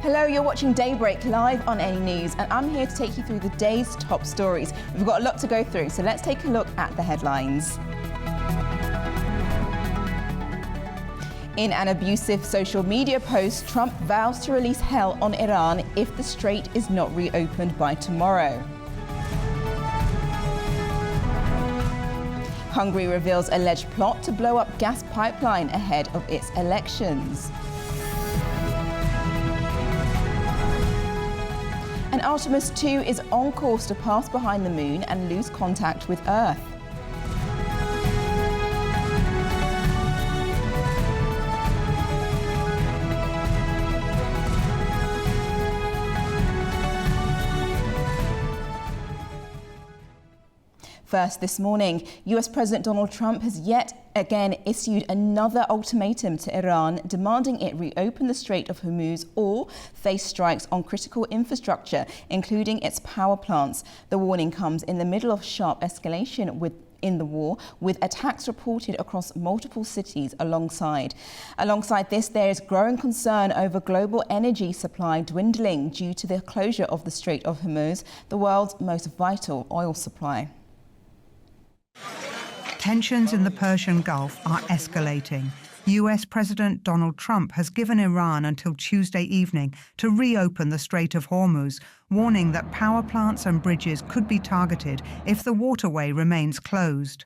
Hello, you're watching Daybreak live on A News, and I'm here to take you through the day's top stories. We've got a lot to go through, so let's take a look at the headlines. In an abusive social media post, Trump vows to release hell on Iran if the strait is not reopened by tomorrow. Hungary reveals alleged plot to blow up gas pipeline ahead of its elections. And Artemis 2 is on course to pass behind the moon and lose contact with Earth. First this morning, US President Donald Trump has yet again issued another ultimatum to Iran, demanding it reopen the Strait of Hormuz or face strikes on critical infrastructure, including its power plants. The warning comes in the middle of sharp escalation in the war, with attacks reported across multiple cities alongside. Alongside this, there is growing concern over global energy supply dwindling due to the closure of the Strait of Hormuz, the world's most vital oil supply. Tensions in the Persian Gulf are escalating. US President Donald Trump has given Iran until Tuesday evening to reopen the Strait of Hormuz, warning that power plants and bridges could be targeted if the waterway remains closed.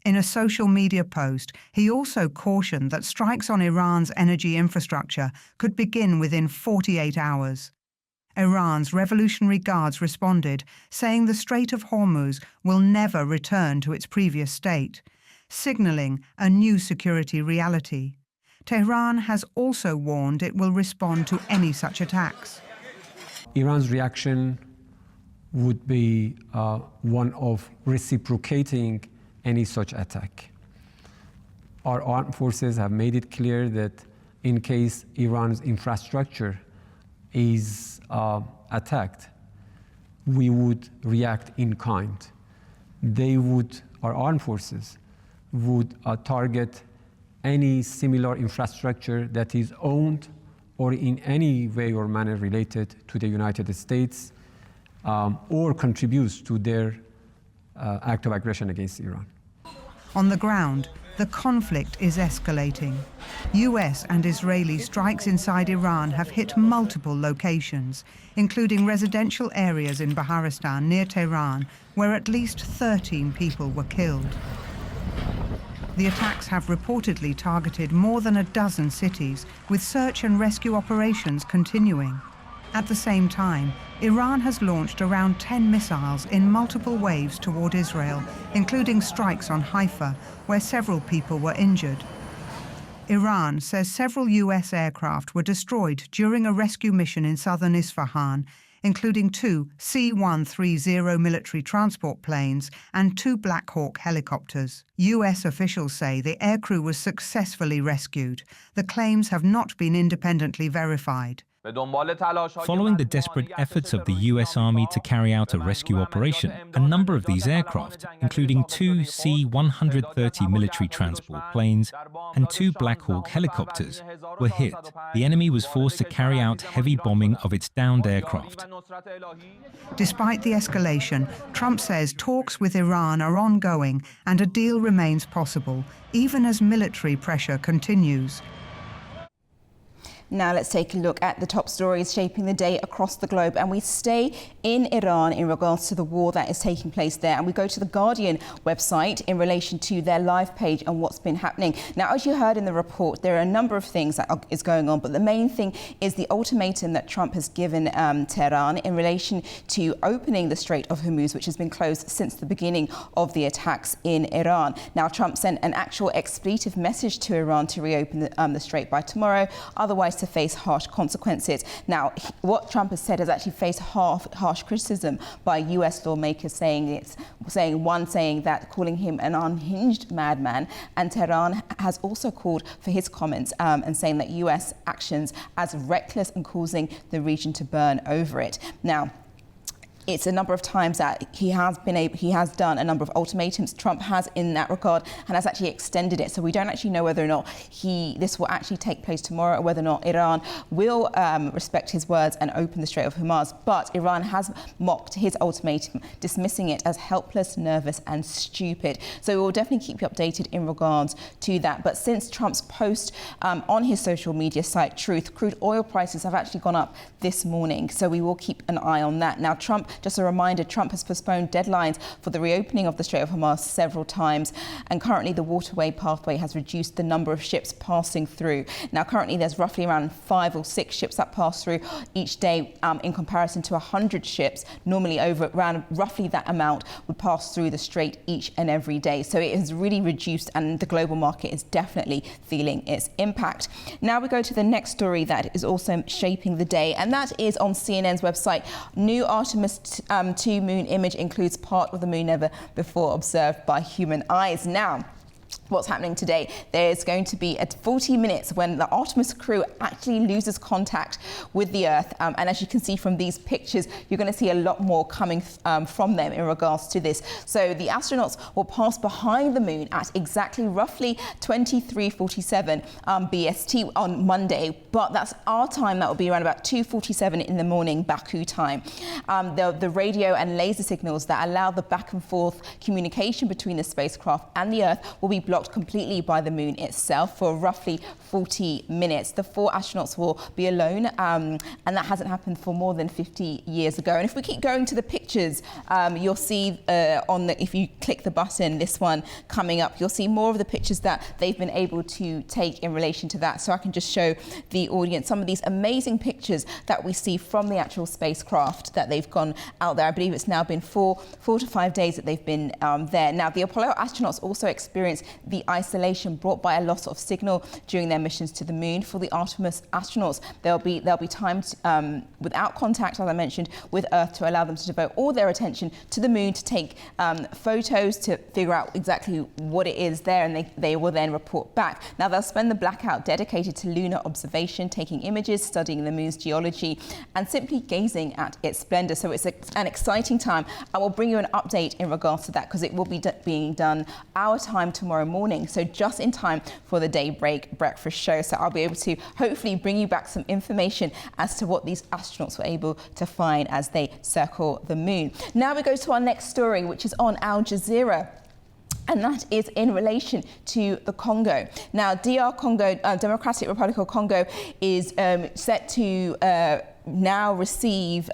In a social media post, he also cautioned that strikes on Iran's energy infrastructure could begin within 48 hours. Iran's Revolutionary Guards responded, saying the Strait of Hormuz will never return to its previous state, signaling a new security reality. Tehran has also warned it will respond to any such attacks. Iran's reaction would be one of reciprocating any such attack. Our armed forces have made it clear that in case Iran's infrastructure is attacked, we would react in kind. Our armed forces would target any similar infrastructure that is owned or in any way or manner related to the United States or contributes to their act of aggression against Iran. On the ground, the conflict is escalating. US and Israeli strikes inside Iran have hit multiple locations, including residential areas in Baharistan near Tehran, where at least 13 people were killed. The attacks have reportedly targeted more than a dozen cities, with search and rescue operations continuing. At the same time, Iran has launched around 10 missiles in multiple waves toward Israel, including strikes on Haifa, where several people were injured. Iran says several US aircraft were destroyed during a rescue mission in southern Isfahan, including 2 C-130 military transport planes and 2 Black Hawk helicopters. US officials say the aircrew was successfully rescued. The claims have not been independently verified. Following the desperate efforts of the US Army to carry out a rescue operation, a number of these aircraft, including 2 C-130 military transport planes and 2 Black Hawk helicopters, were hit. The enemy was forced to carry out heavy bombing of its downed aircraft. Despite the escalation, Trump says talks with Iran are ongoing and a deal remains possible, even as military pressure continues. Now let's take a look at the top stories shaping the day across the globe, and we stay in Iran in regards to the war that is taking place there, and we go to the Guardian website in relation to their live page and what's been happening. Now, as you heard in the report, there are a number of things that is going on, but the main thing is the ultimatum that Trump has given Tehran in relation to opening the Strait of Hormuz, which has been closed since the beginning of the attacks in Iran. Now, Trump sent an actual expletive message to Iran to reopen the strait by tomorrow, otherwise to face harsh consequences. Now, what Trump has said has actually faced harsh criticism by US lawmakers, saying that calling him an unhinged madman, and Tehran has also called for his comments and saying that US actions as reckless and causing the region to burn over it. Now, it's a number of times that he has done a number of ultimatums. Trump has in that regard and has actually extended it. So we don't actually know whether or not this will actually take place tomorrow, or whether or not Iran will respect his words and open the Strait of Hormuz. But Iran has mocked his ultimatum, dismissing it as helpless, nervous and stupid. So we'll definitely keep you updated in regards to that. But since Trump's post on his social media site, Truth, crude oil prices have actually gone up this morning. So we will keep an eye on that. Now, Trump, just a reminder, Trump has postponed deadlines for the reopening of the Strait of Hormuz several times. And currently the waterway pathway has reduced the number of ships passing through. Now, currently there's roughly around 5 or 6 ships that pass through each day in comparison to 100 ships. Normally around roughly that amount would pass through the strait each and every day. So it has really reduced, and the global market is definitely feeling its impact. Now we go to the next story that is also shaping the day, and that is on CNN's website. New Artemis 2 moon image includes part of the moon never before observed by human eyes. Now, what's happening today? There's going to be at 40 minutes when the Artemis crew actually loses contact with the Earth. And as you can see from these pictures, you're going to see a lot more coming from them in regards to this. So the astronauts will pass behind the moon at exactly roughly 23:47 BST on Monday. But that's our time. That will be around about 2:47 in the morning, Baku time. The radio and laser signals that allow the back and forth communication between the spacecraft and the Earth will be blocked completely by the moon itself for roughly 40 minutes. The 4 astronauts will be alone, and that hasn't happened for more than 50 years ago. And if we keep going to the pictures, you'll see if you click the button, this one coming up, you'll see more of the pictures that they've been able to take in relation to that. So I can just show the audience some of these amazing pictures that we see from the actual spacecraft that they've gone out there. I believe it's now been 4 to 5 days that they've been there. Now, the Apollo astronauts also experienced the isolation brought by a loss of signal during their missions to the moon. For the Artemis astronauts, there'll be time without contact, as I mentioned, with Earth, to allow them to devote all their attention to the moon, to take photos, to figure out exactly what it is there, and they will then report back. Now, they'll spend the blackout dedicated to lunar observation, taking images, studying the moon's geology, and simply gazing at its splendor. So it's an exciting time. I will bring you an update in regards to that, because it will be being done our time tomorrow morning, so just in time for the Daybreak breakfast show. So I'll be able to hopefully bring you back some information as to what these astronauts were able to find as they circle the moon. Now we go to our next story, which is on Al Jazeera. And that is in relation to the Congo. Now, DR Congo, Democratic Republic of Congo, is set to now receive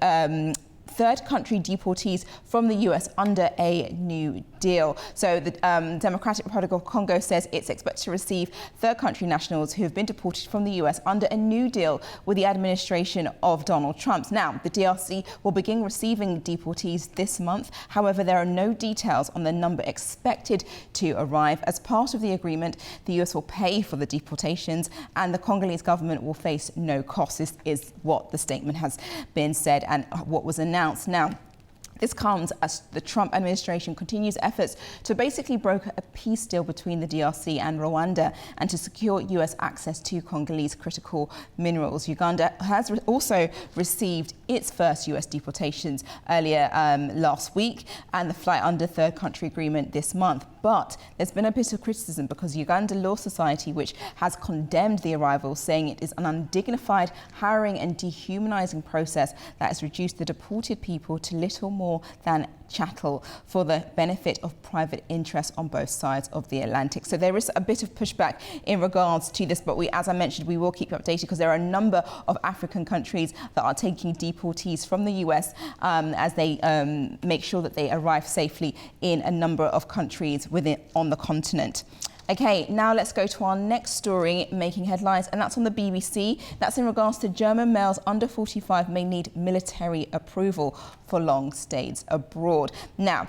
third country deportees from the US under a new deal. So the Democratic Republic of Congo says it's expected to receive third country nationals who have been deported from the US under a new deal with the administration of Donald Trump. Now, the DRC will begin receiving deportees this month. However, there are no details on the number expected to arrive. As part of the agreement, the US will pay for the deportations and the Congolese government will face no costs. This is what the statement has been said and what was announced. Now, this comes as the Trump administration continues efforts to basically broker a peace deal between the DRC and Rwanda and to secure US access to Congolese critical minerals. Uganda has also received its first US deportations earlier last week, and the flight under third country agreement this month. But there's been a bit of criticism because Uganda Law Society, which has condemned the arrival, saying it is an undignified, harrowing and dehumanizing process that has reduced the deported people to little more than chattel for the benefit of private interests on both sides of the Atlantic. So there is a bit of pushback in regards to this, but as I mentioned, we will keep you updated because there are a number of African countries that are taking deportees from the US as they make sure that they arrive safely in a number of countries on the continent. Okay, now let's go to our next story making headlines, and that's on the BBC. That's in regards to German males under 45 may need military approval for long stays abroad. Now,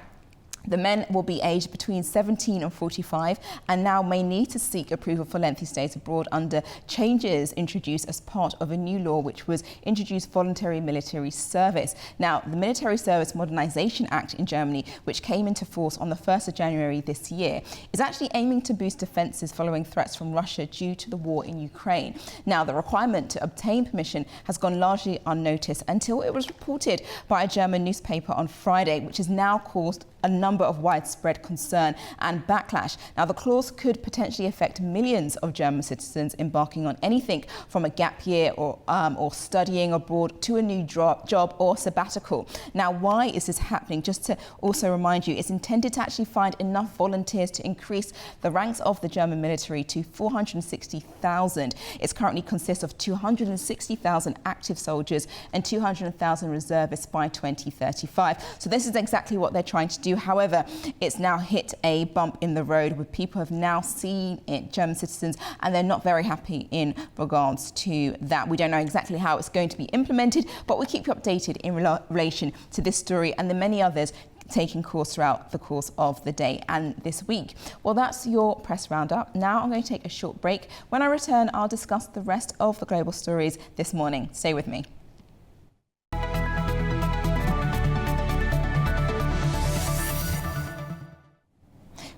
The men will be aged between 17 and 45 and now may need to seek approval for lengthy stays abroad under changes introduced as part of a new law which was introduced voluntary military service. Now, the Military Service Modernization Act in Germany, which came into force on the 1st of January this year, is actually aiming to boost defences following threats from Russia due to the war in Ukraine. Now, the requirement to obtain permission has gone largely unnoticed until it was reported by a German newspaper on Friday, which has now caused a number of widespread concern and backlash. Now, the clause could potentially affect millions of German citizens embarking on anything from a gap year or studying abroad to a new job or sabbatical. Now, why is this happening? Just to also remind you, it's intended to actually find enough volunteers to increase the ranks of the German military to 460,000. It currently consists of 260,000 active soldiers and 200,000 reservists by 2035. So this is exactly what they're trying to do. However, it's now hit a bump in the road with people have now seen it, German citizens, and they're not very happy in regards to that. We don't know exactly how it's going to be implemented, but we'll keep you updated in relation to this story and the many others taking course throughout the course of the day and this week. Well, that's your press roundup. Now I'm going to take a short break. When I return, I'll discuss the rest of the global stories this morning. Stay with me.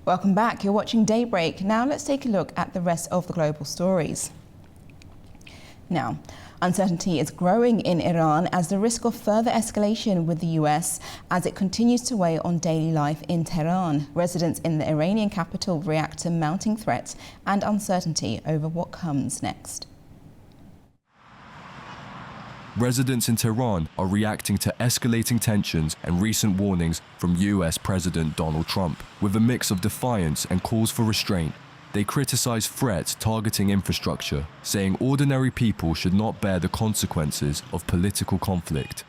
Welcome back. You're watching Daybreak. Now let's take a look at the rest of the global stories. Now, uncertainty is growing in Iran as the risk of further escalation with the US as it continues to weigh on daily life in Tehran. Residents in the Iranian capital react to mounting threats and uncertainty over what comes next. Residents in Tehran are reacting to escalating tensions and recent warnings from US President Donald Trump. With a mix of defiance and calls for restraint, they criticize threats targeting infrastructure, saying ordinary people should not bear the consequences of political conflict.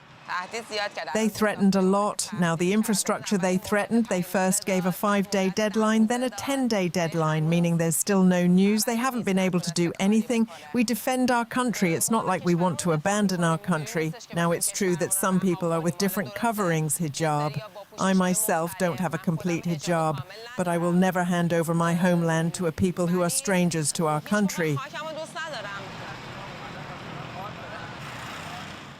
They threatened a lot. Now the infrastructure they threatened, they first gave a 5-day deadline, then a 10-day deadline, meaning there's still no news. They haven't been able to do anything. We defend our country. It's not like we want to abandon our country. Now it's true that some people are with different coverings, hijab. I myself don't have a complete hijab, but I will never hand over my homeland to a people who are strangers to our country.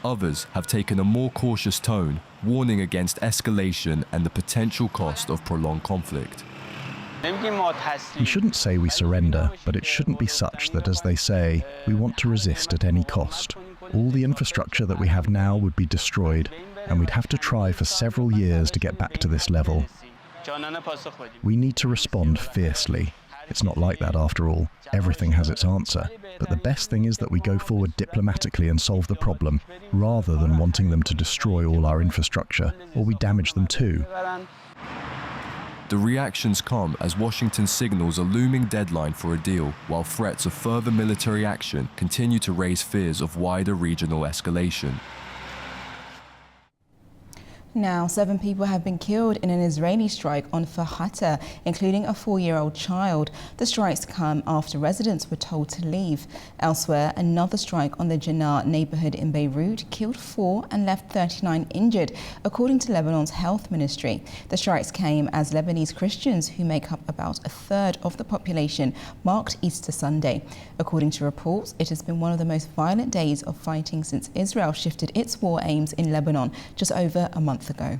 Others have taken a more cautious tone, warning against escalation and the potential cost of prolonged conflict. We shouldn't say we surrender, but it shouldn't be such that, as they say, we want to resist at any cost. All the infrastructure that we have now would be destroyed, and we'd have to try for several years to get back to this level. We need to respond fiercely. It's not like that after all. Everything has its answer. But the best thing is that we go forward diplomatically and solve the problem, rather than wanting them to destroy all our infrastructure, or we damage them too. The reactions come as Washington signals a looming deadline for a deal, while threats of further military action continue to raise fears of wider regional escalation. Now, 7 people have been killed in an Israeli strike on Fahata, including a 4-year-old child. The strikes come after residents were told to leave. Elsewhere, another strike on the Janaa neighborhood in Beirut killed 4 and left 39 injured, according to Lebanon's health ministry. The strikes came as Lebanese Christians, who make up about a third of the population, marked Easter Sunday. According to reports, it has been one of the most violent days of fighting since Israel shifted its war aims in Lebanon just over a month ago.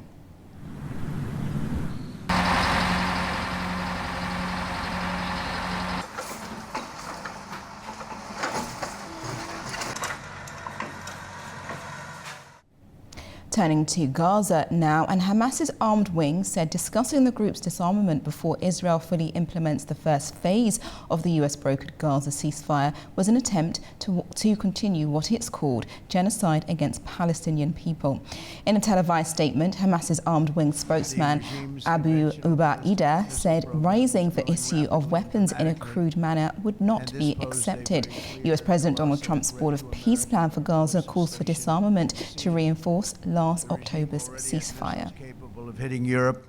Turning to Gaza now, and Hamas's armed wing said discussing the group's disarmament before Israel fully implements the first phase of the US-brokered Gaza ceasefire was an attempt to continue what it's called genocide against Palestinian people. In a televised statement, Hamas's armed wing spokesman Abu Ubaidah said raising the issue of weapons in a crude manner would not be accepted. US President Donald Trump's Board of Peace plan for Gaza calls for disarmament to reinforce last October's ceasefire. Capable of hitting Europe.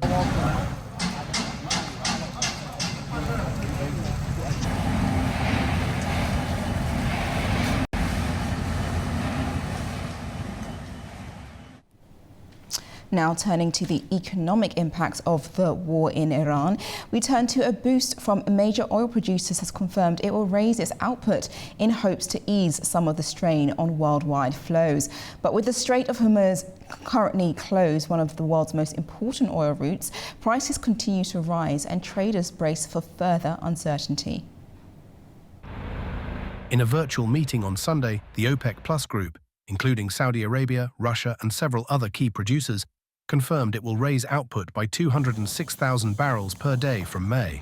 Now turning to the economic impacts of the war in Iran, we turn to a boost from major oil producers has confirmed it will raise its output in hopes to ease some of the strain on worldwide flows. But with the Strait of Hormuz currently closed, one of the world's most important oil routes, prices continue to rise and traders brace for further uncertainty. In a virtual meeting on Sunday, the OPEC Plus group, including Saudi Arabia, Russia and several other key producers, confirmed it will raise output by 206,000 barrels per day from May.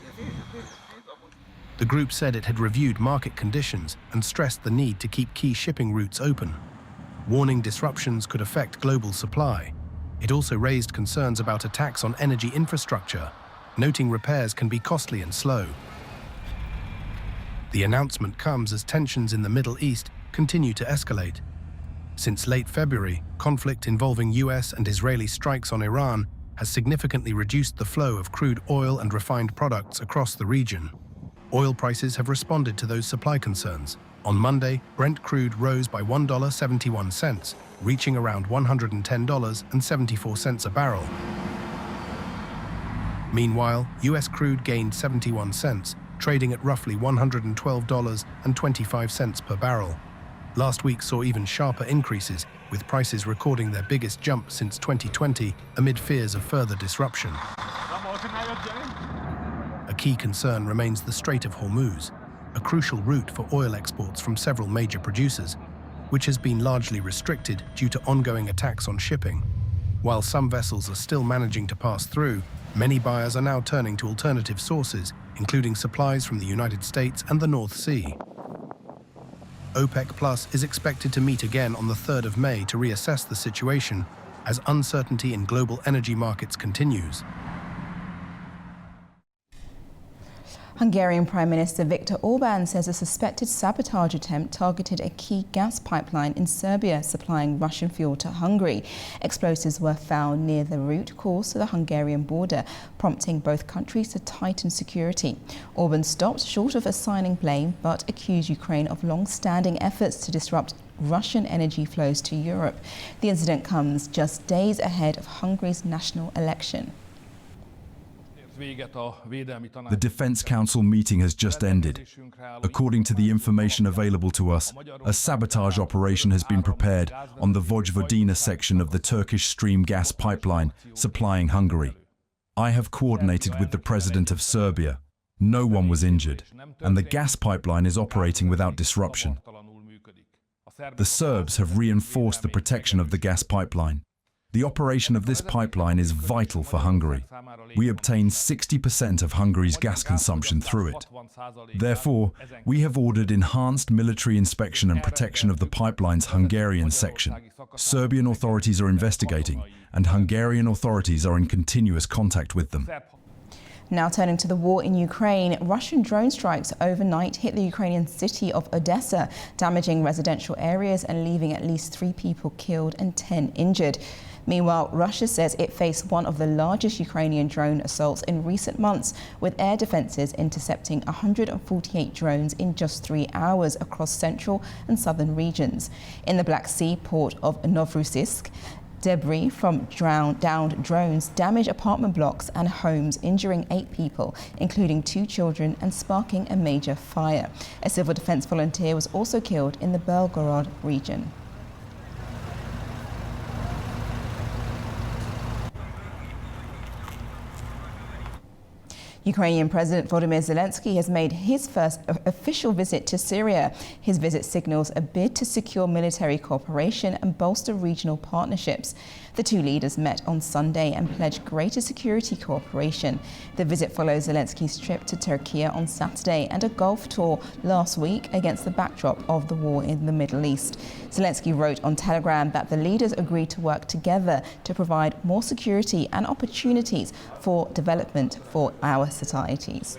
The group said it had reviewed market conditions and stressed the need to keep key shipping routes open, warning disruptions could affect global supply. It also raised concerns about attacks on energy infrastructure, noting repairs can be costly and slow. The announcement comes as tensions in the Middle East continue to escalate. Since late February, conflict involving US and Israeli strikes on Iran has significantly reduced the flow of crude oil and refined products across the region. Oil prices have responded to those supply concerns. On Monday, Brent crude rose by $1.71, reaching around $110.74 a barrel. Meanwhile, US crude gained 71 cents, trading at roughly $112.25 per barrel. Last week saw even sharper increases, with prices recording their biggest jump since 2020 amid fears of further disruption. A key concern remains the Strait of Hormuz, a crucial route for oil exports from several major producers, which has been largely restricted due to ongoing attacks on shipping. While some vessels are still managing to pass through, many buyers are now turning to alternative sources, including supplies from the United States and the North Sea. OPEC Plus is expected to meet again on the 3rd of May to reassess the situation as uncertainty in global energy markets continues. Hungarian Prime Minister Viktor Orbán says a suspected sabotage attempt targeted a key gas pipeline in Serbia supplying Russian fuel to Hungary. Explosives were found near the route course to the Hungarian border, prompting both countries to tighten security. Orbán stopped short of assigning blame, but accused Ukraine of long-standing efforts to disrupt Russian energy flows to Europe. The incident comes just days ahead of Hungary's national election. The Defence Council meeting has just ended. According to the information available to us, a sabotage operation has been prepared on the Vojvodina section of the Turkish Stream gas pipeline supplying Hungary. I have coordinated with the President of Serbia. No one was injured, and the gas pipeline is operating without disruption. The Serbs have reinforced the protection of the gas pipeline. The operation of this pipeline is vital for Hungary. We obtain 60% of Hungary's gas consumption through it. Therefore, we have ordered enhanced military inspection and protection of the pipeline's Hungarian section. Serbian authorities are investigating, and Hungarian authorities are in continuous contact with them. Now turning to the war in Ukraine, Russian drone strikes overnight hit the Ukrainian city of Odessa, damaging residential areas and leaving at least 3 people killed and 10 injured. Meanwhile, Russia says it faced one of the largest Ukrainian drone assaults in recent months, with air defences intercepting 148 drones in just 3 hours across central and southern regions. In the Black Sea port of Novorossiysk, debris from downed drones damaged apartment blocks and homes, injuring 8 people, including 2 children, and sparking a major fire. A civil defense volunteer was also killed in the Belgorod region. Ukrainian President Volodymyr Zelensky has made his first official visit to Syria. His visit signals a bid to secure military cooperation and bolster regional partnerships. The two leaders met on Sunday and pledged greater security cooperation. The visit follows Zelensky's trip to Turkey on Saturday and a Gulf tour last week against the backdrop of the war in the Middle East. Zelensky wrote on Telegram that the leaders agreed to work together to provide more security and opportunities for development for our societies.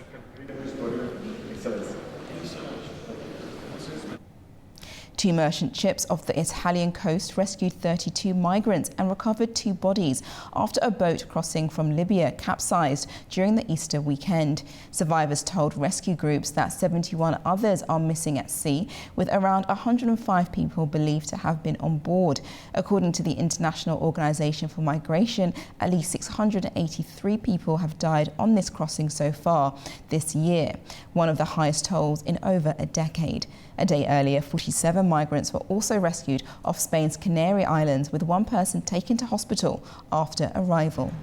Two merchant ships off the Italian coast rescued 32 migrants and recovered 2 bodies after a boat crossing from Libya capsized during the Easter weekend. Survivors told rescue groups that 71 others are missing at sea, with around 105 people believed to have been on board. According to the International Organization for Migration, at least 683 people have died on this crossing so far this year, one of the highest tolls in over a decade. A day earlier, 47 migrants were also rescued off Spain's Canary Islands, with one person taken to hospital after arrival.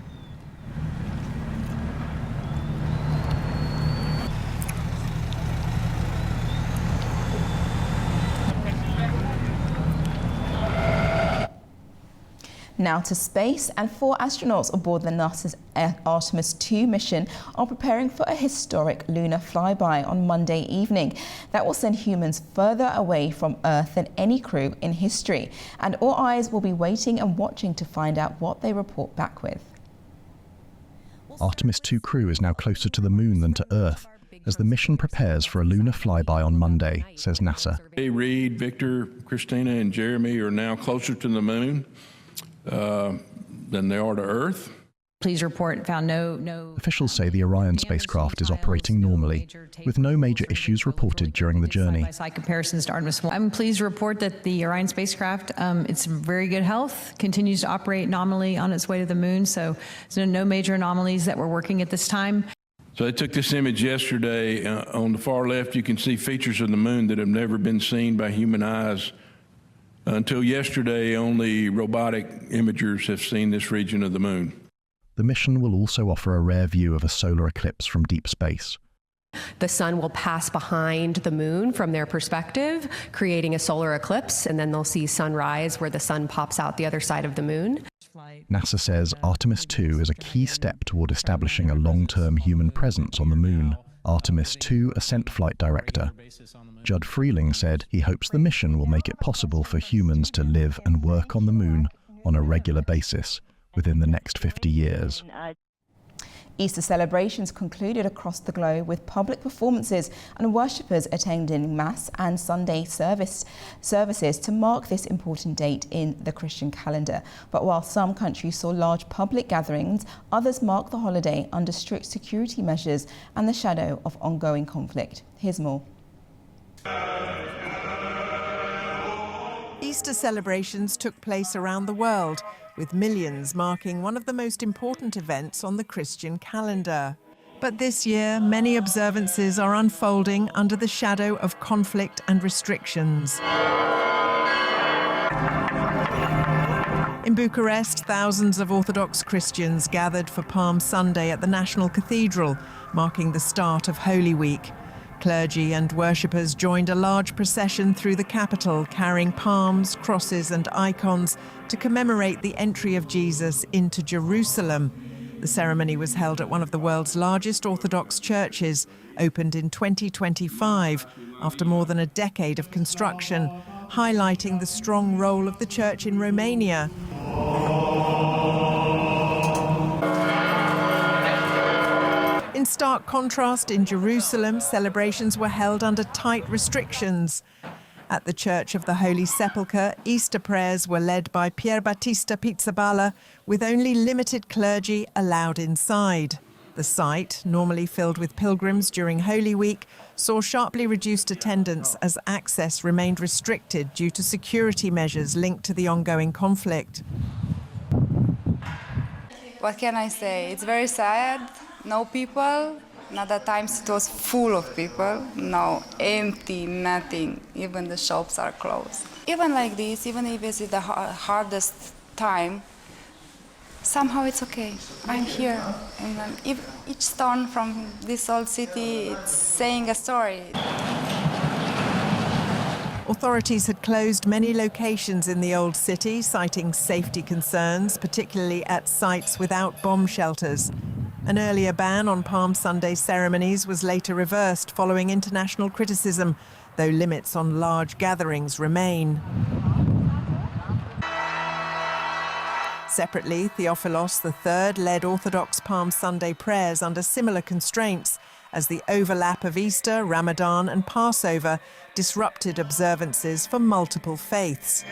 Now to space, and 4 astronauts aboard the NASA's Artemis 2 mission are preparing for a historic lunar flyby on Monday evening that will send humans further away from Earth than any crew in history. And all eyes will be waiting and watching to find out what they report back with. Artemis 2 crew is now closer to the moon than to Earth as the mission prepares for a lunar flyby on Monday, says NASA. Reed, Victor, Christina, and Jeremy are now closer to the moon than they are to Earth. Please report found no. Officials say the Orion spacecraft is operating normally, with no major issues reported during the journey. Side comparisons to Artemis 1. I'm pleased to report that the Orion spacecraft, it's in very good health, continues to operate nominally on its way to the moon, so there's no major anomalies that we're working at this time. So they took this image yesterday. On the far left, you can see features of the moon that have never been seen by human eyes. Until yesterday, only robotic imagers have seen this region of the moon. The mission will also offer a rare view of a solar eclipse from deep space. The sun will pass behind the moon from their perspective, creating a solar eclipse, and then they'll see sunrise where the sun pops out the other side of the moon. NASA says Artemis 2 is a key step toward establishing a long-term human presence on the moon. Artemis 2 Ascent Flight Director Judd Freeling said he hopes the mission will make it possible for humans to live and work on the moon on a regular basis within the next 50 years. Easter celebrations concluded across the globe with public performances and worshippers attending Mass and Sunday services to mark this important date in the Christian calendar. But while some countries saw large public gatherings, others marked the holiday under strict security measures and the shadow of ongoing conflict. Here's more. Easter celebrations took place around the world, with millions marking one of the most important events on the Christian calendar. But this year, many observances are unfolding under the shadow of conflict and restrictions. In Bucharest, thousands of Orthodox Christians gathered for Palm Sunday at the National Cathedral, marking the start of Holy Week. Clergy and worshippers joined a large procession through the capital, carrying palms, crosses and icons to commemorate the entry of Jesus into Jerusalem. The ceremony was held at one of the world's largest Orthodox churches, opened in 2025 after more than a decade of construction, highlighting the strong role of the church in Romania. In stark contrast, in Jerusalem, celebrations were held under tight restrictions. At the Church of the Holy Sepulchre, Easter prayers were led by Pier Battista Pizzaballa, with only limited clergy allowed inside. The site, normally filled with pilgrims during Holy Week, saw sharply reduced attendance as access remained restricted due to security measures linked to the ongoing conflict. What can I say? It's very sad. No people. Another times it was full of people. Now empty, nothing. Even the shops are closed. Even like this, even if it's the hardest time, somehow it's okay. I'm here. And each stone from this old city, it's saying a story. Authorities had closed many locations in the old city, citing safety concerns, particularly at sites without bomb shelters. An earlier ban on Palm Sunday ceremonies was later reversed following international criticism, though limits on large gatherings remain. Separately, Theophilos III led Orthodox Palm Sunday prayers under similar constraints as the overlap of Easter, Ramadan and Passover disrupted observances for multiple faiths.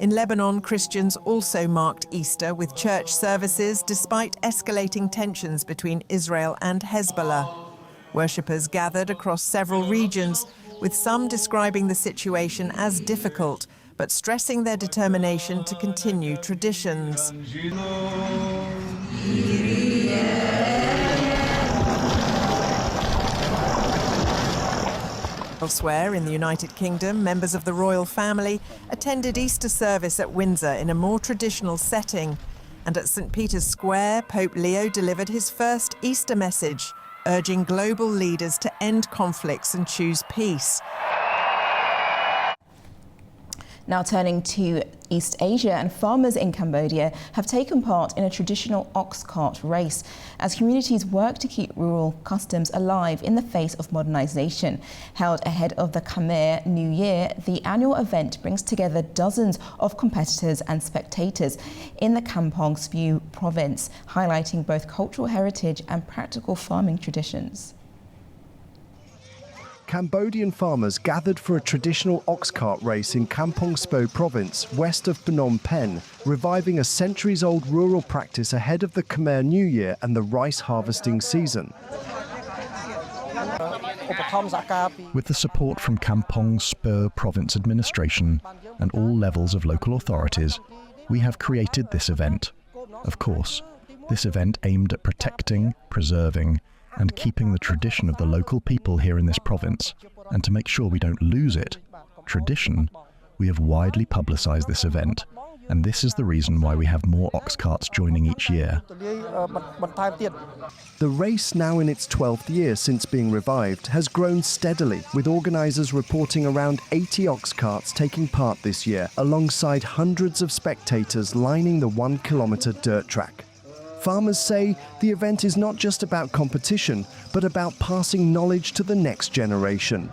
In Lebanon, Christians also marked Easter with church services despite escalating tensions between Israel and Hezbollah. Worshippers gathered across several regions, with some describing the situation as difficult, but stressing their determination to continue traditions. Elsewhere in the United Kingdom, members of the royal family attended Easter service at Windsor in a more traditional setting. And at St. Peter's Square, Pope Leo delivered his first Easter message, urging global leaders to end conflicts and choose peace. Now turning to East Asia, and farmers in Cambodia have taken part in a traditional ox cart race as communities work to keep rural customs alive in the face of modernization. Held ahead of the Khmer New Year, the annual event brings together dozens of competitors and spectators in the Kampong Speu province, highlighting both cultural heritage and practical farming traditions. Cambodian farmers gathered for a traditional ox cart race in Kampong Speu province, west of Phnom Penh, reviving a centuries-old rural practice ahead of the Khmer New Year and the rice harvesting season. With the support from Kampong Speu province administration and all levels of local authorities, we have created this event. Of course, this event aimed at protecting, preserving, and keeping the tradition of the local people here in this province. And to make sure we don't lose it, tradition, we have widely publicised this event. And this is the reason why we have more ox carts joining each year. The race, now in its 12th year since being revived, has grown steadily, with organisers reporting around 80 ox carts taking part this year, alongside hundreds of spectators lining the 1-kilometre dirt track. Farmers say the event is not just about competition, but about passing knowledge to the next generation.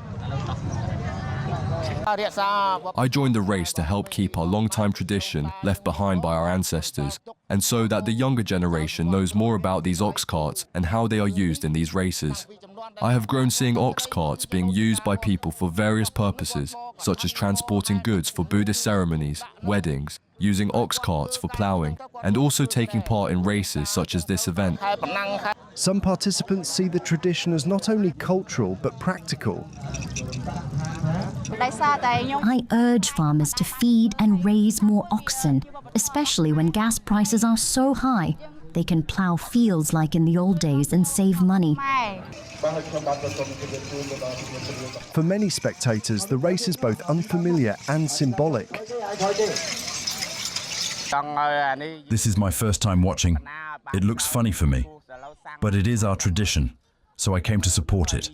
I joined the race to help keep our long-time tradition left behind by our ancestors, and so that the younger generation knows more about these ox carts and how they are used in these races. I have grown seeing ox carts being used by people for various purposes, such as transporting goods for Buddhist ceremonies, weddings, using ox carts for ploughing, and also taking part in races such as this event. Some participants see the tradition as not only cultural but practical. I urge farmers to feed and raise more oxen, especially when gas prices are so high. They can plough fields like in the old days and save money. For many spectators, the race is both unfamiliar and symbolic. This is my first time watching. It looks funny for me, but it is our tradition, so I came to support it.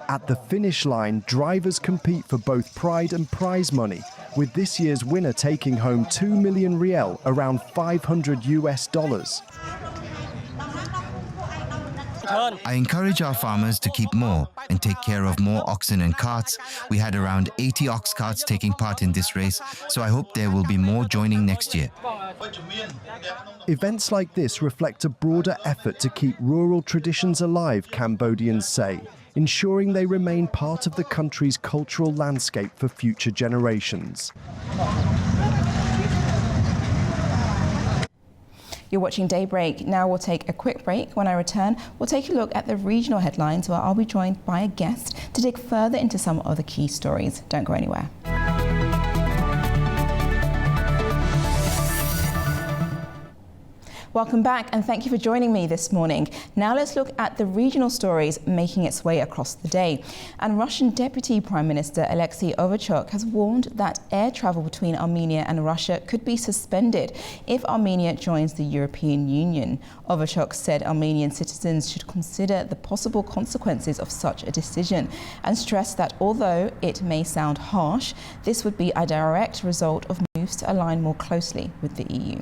At the finish line, drivers compete for both pride and prize money, with this year's winner taking home 2 million riel, around $500 US. I encourage our farmers to keep more and take care of more oxen and carts. We had around 80 ox carts taking part in this race, so I hope there will be more joining next year. Events like this reflect a broader effort to keep rural traditions alive, Cambodians say, ensuring they remain part of the country's cultural landscape for future generations. You're watching Daybreak. Now we'll take a quick break. When I return, we'll take a look at the regional headlines where I'll be joined by a guest to dig further into some of the key stories. Don't go anywhere. Welcome back and thank you for joining me this morning. Now let's look at the regional stories making its way across the day. And Russian Deputy Prime Minister Alexei Overchuk has warned that air travel between Armenia and Russia could be suspended if Armenia joins the European Union. Overchuk said Armenian citizens should consider the possible consequences of such a decision and stressed that although it may sound harsh, this would be a direct result of moves to align more closely with the EU.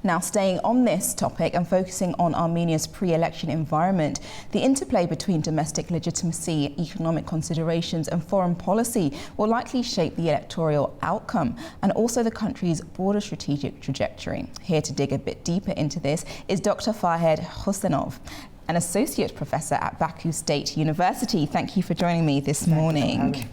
Now, staying on this topic and focusing on Armenia's pre-election environment, the interplay between domestic legitimacy, economic considerations and foreign policy will likely shape the electoral outcome and also the country's broader strategic trajectory. Here to dig a bit deeper into this is Dr. Fahed Hossenov, an associate professor at Baku State University. Thank you for joining me this morning.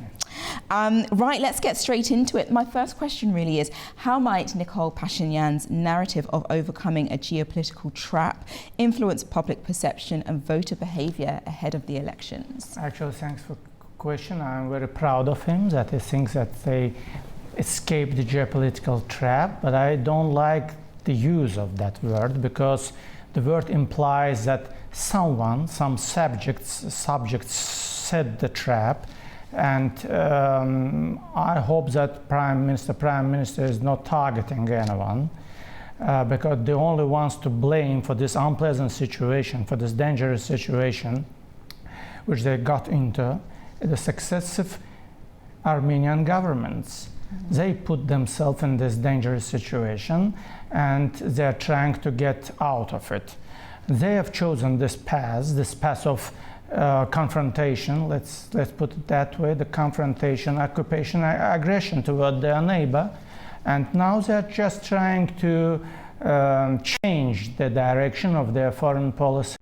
Right, let's get straight into it. My first question really is, how might Nicole Pashinyan's narrative of overcoming a geopolitical trap influence public perception and voter behaviour ahead of the elections? Actually, thanks for the question. I'm very proud of him that he thinks that they escaped the geopolitical trap, but I don't like the use of that word because the word implies that some subjects set the trap. And I hope that Prime Minister is not targeting anyone because the only ones to blame for this unpleasant situation, for this dangerous situation, which they got into, the successive Armenian governments. Mm-hmm. They put themselves in this dangerous situation and they're trying to get out of it. They have chosen this path of confrontation, let's put it that way, the confrontation, occupation, aggression toward their neighbor, and now they're just trying to change the direction of their foreign policy.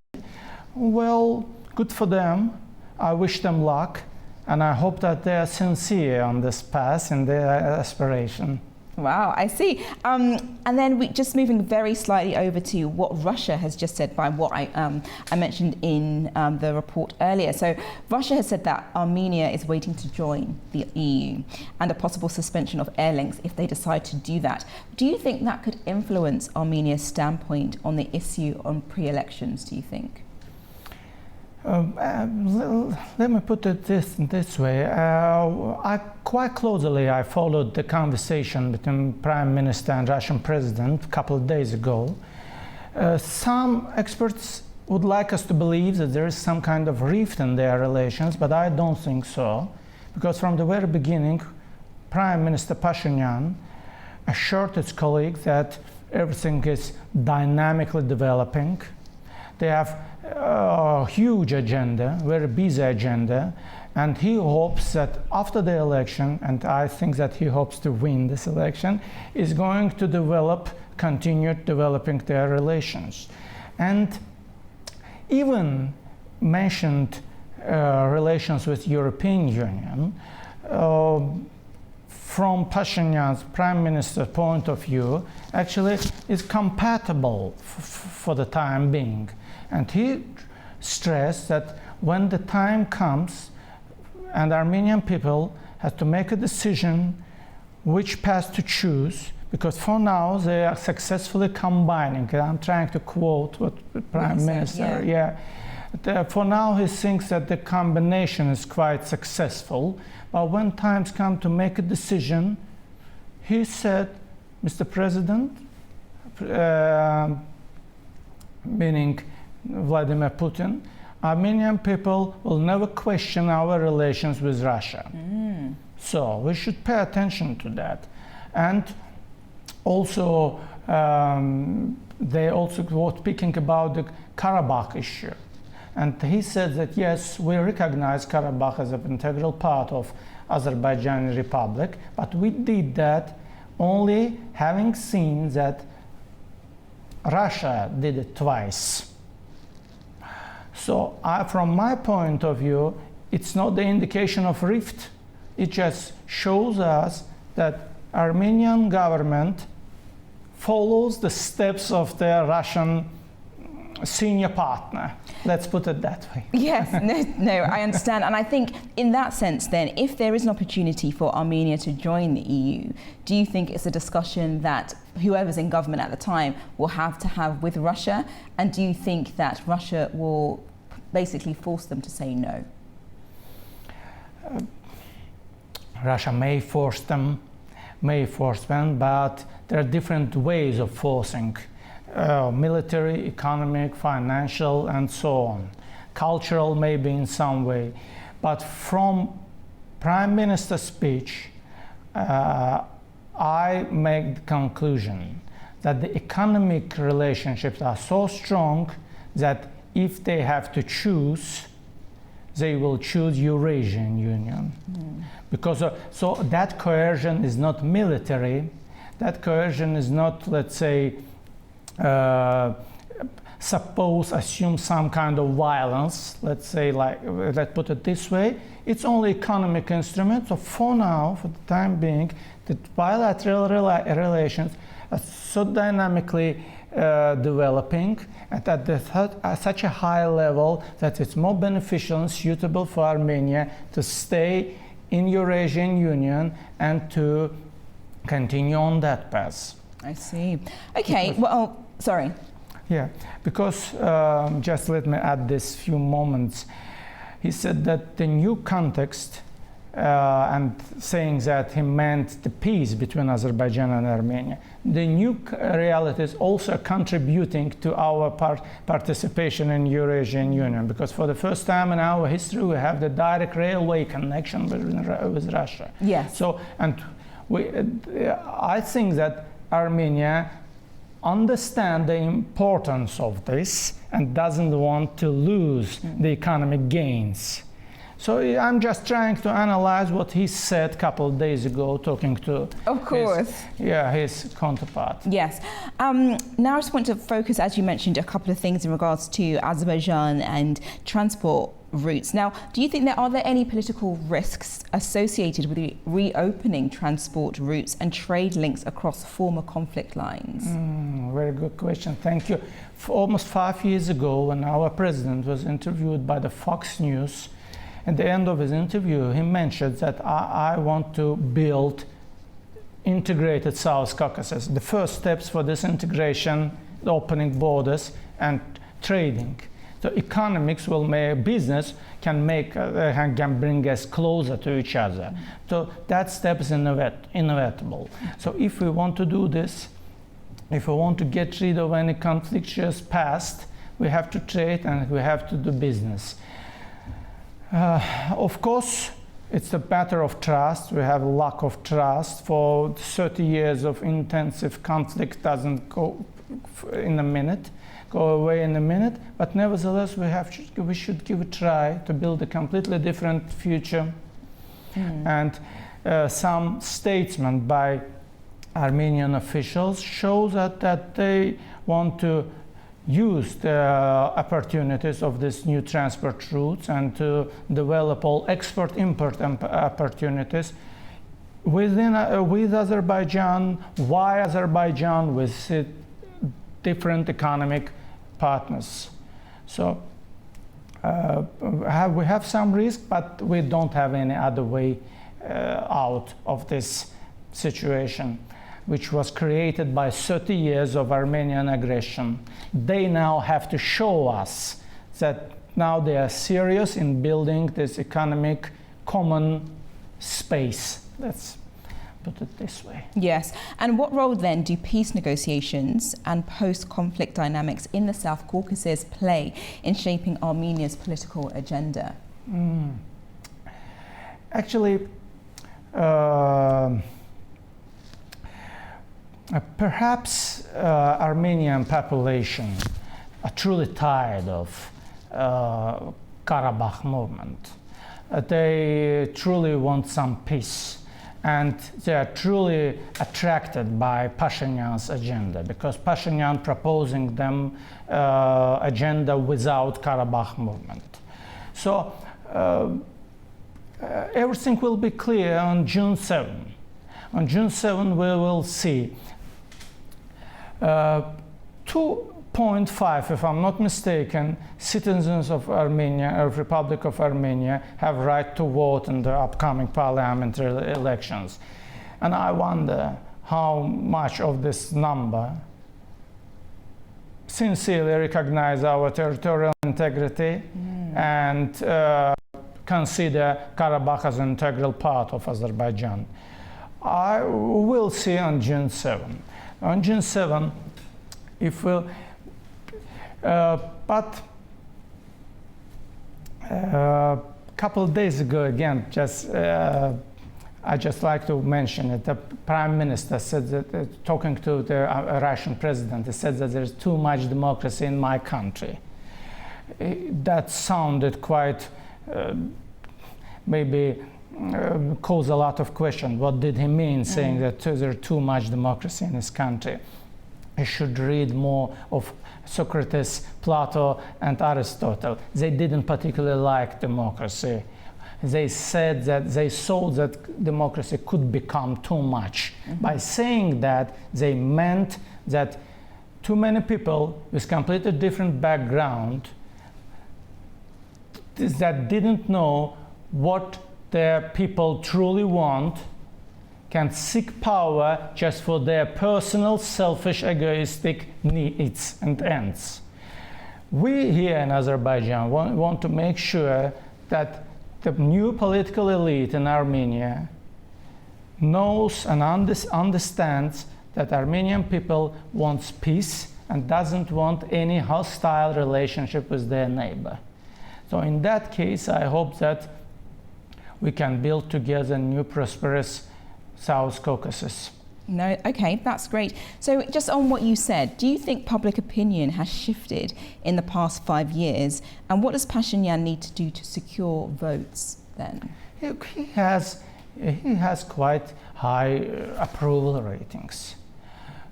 Well, good for them. I wish them luck, and I hope that they are sincere on this path in their aspiration. Wow, I see. And then just moving very slightly over to what Russia has just said by what I mentioned in the report earlier. So Russia has said that Armenia is waiting to join the EU and a possible suspension of air links if they decide to do that. Do you think that could influence Armenia's standpoint on the issue on pre-elections, do you think? Let me put it this way. Quite closely I followed the conversation between Prime Minister and Russian President a couple of days ago. Some experts would like us to believe that there is some kind of rift in their relations, but I don't think so, because from the very beginning, Prime Minister Pashinyan assured his colleagues that everything is dynamically developing. They have a huge agenda, very busy agenda, and he hopes that after the election, and I think that he hopes to win this election, is going to continue developing their relations. And even mentioned relations with European Union, from Pashinyan's Prime Minister's point of view, actually is compatible for the time being. And he stressed that when the time comes and Armenian people have to make a decision which path to choose, because for now they are successfully combining. I'm trying to quote what the Prime Minister, for now he thinks that the combination is quite successful, but when times come to make a decision, he said, Mr. President, meaning Vladimir Putin, Armenian people will never question our relations with Russia. So we should pay attention to that. And also, they also were speaking about the Karabakh issue. And he said that, yes, we recognize Karabakh as an integral part of Azerbaijani Republic, but we did that only having seen that Russia did it twice. So from my point of view, it's not the indication of rift. It just shows us that Armenian government follows the steps of their Russian senior partner. Let's put it that way. Yes, no, I understand. And I think in that sense then, if there is an opportunity for Armenia to join the EU, do you think it's a discussion that whoever's in government at the time will have to have with Russia? And do you think that Russia will basically force them to say no? Russia may force them, but there are different ways of forcing. Military, economic, financial, and so on. Cultural maybe in some way. But from Prime Minister's speech, I make the conclusion that the economic relationships are so strong that if they have to choose, they will choose Eurasian Union. Because so that coercion is not military, that coercion is not, let's say, assume some kind of violence, let's say, like, let's put it this way. It's only economic instrument. So for now, for the time being, the bilateral relations are so dynamically developing at such a high level that it's more beneficial and suitable for Armenia to stay in Eurasian Union and to continue on that path. I see. Okay, well, sorry. Yeah, because just let me add this few moments. He said that the new context and saying that he meant the peace between Azerbaijan and Armenia. The new reality is also contributing to our participation in Eurasian Union, because for the first time in our history we have the direct railway connection with Russia. Yes. So, and I think that Armenia understands the importance of this and doesn't want to lose the economic gains. So I'm just trying to analyze what he said a couple of days ago, talking to his counterpart. Yes. Now I just want to focus, as you mentioned, a couple of things in regards to Azerbaijan and transport routes. Now, do you think there are any political risks associated with the reopening transport routes and trade links across former conflict lines? Very good question. Thank you. For almost 5 years ago, when our president was interviewed by the Fox News, at the end of his interview, he mentioned that I want to build integrated South Caucasus. The first steps for this integration, the opening borders and trading. So economics will make business can bring us closer to each other. So that step is inevitable. So if we want to do this, if we want to get rid of any conflictuous past, we have to trade and we have to do business. Of course, it's a matter of trust. We have a lack of trust. For 30 years of intensive conflict doesn't go away in a minute. But nevertheless, we should give a try to build a completely different future. And some statements by Armenian officials show that they want to use the opportunities of this new transport routes and to develop all export-import opportunities with Azerbaijan. Why Azerbaijan? With different economic partners. So we have some risk, but we don't have any other way out of this situation, which was created by 30 years of Armenian aggression. They now have to show us that now they are serious in building this economic common space. Let's put it this way. Yes. And what role then do peace negotiations and post-conflict dynamics in the South Caucasus play in shaping Armenia's political agenda? Actually, perhaps Armenian population are truly tired of Karabakh movement. They truly want some peace, and they are truly attracted by Pashinyan's agenda, because Pashinyan proposing them agenda without Karabakh movement. So everything will be clear on June 7. On June 7, we will see 2.5, if I'm not mistaken, citizens of Armenia, of Republic of Armenia, have right to vote in the upcoming parliamentary elections. And I wonder how much of this number sincerely recognize our territorial integrity and consider Karabakh as an integral part of Azerbaijan. I will see on June 7. On June 7, if we'll, but a couple of days ago, again, just I just like to mention it. The prime minister said that, talking to the Russian president, he said that there's too much democracy in my country. That sounded quite, maybe caused a lot of questions. What did he mean saying that there's too much democracy in his country? He should read more of Socrates, Plato, and Aristotle. They didn't particularly like democracy. They said that they saw that democracy could become too much. By saying that, they meant that too many people with completely different background that didn't know what their people truly want can seek power just for their personal, selfish, egoistic needs and ends. We here in Azerbaijan want to make sure that the new political elite in Armenia knows and understands that Armenian people wants peace and doesn't want any hostile relationship with their neighbor. So in that case, I hope that we can build together a new prosperous South Caucasus. No, okay, that's great. So just on what you said, do you think public opinion has shifted in the past 5 years? And what does Pashinyan need to do to secure votes then? He has quite high approval ratings.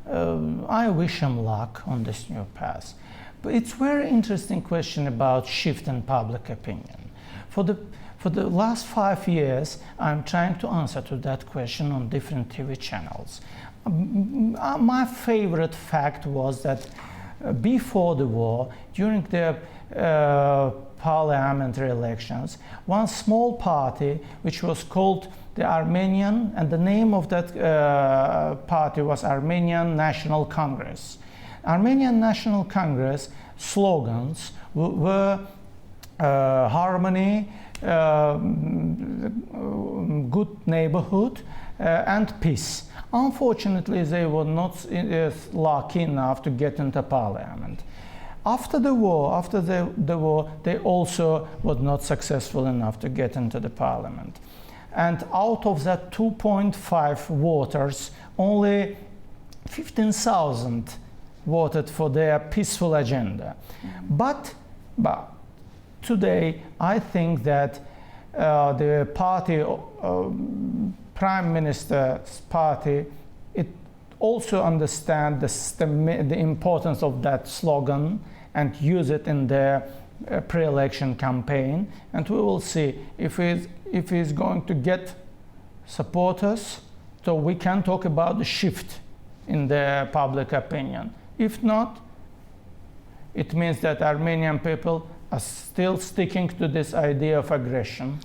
I wish him luck on this new path. But it's a very interesting question about shift in public opinion. For the last 5 years, I'm trying to answer to that question on different TV channels. My favorite fact was that before the war, during the parliamentary elections, one small party, which was called the Armenian, and the name of that party was Armenian National Congress. Armenian National Congress slogans were harmony, good neighborhood, and peace. Unfortunately, they were not lucky enough to get into parliament. After the war, they also were not successful enough to get into the parliament. And out of that 2.5 voters, only 15,000 voted for their peaceful agenda. But today, I think that the party, Prime Minister's party, it also understands the importance of that slogan and use it in their pre-election campaign. And we will see if he's going to get supporters, so we can talk about the shift in their public opinion. If not, it means that Armenian people are still sticking to this idea of aggression.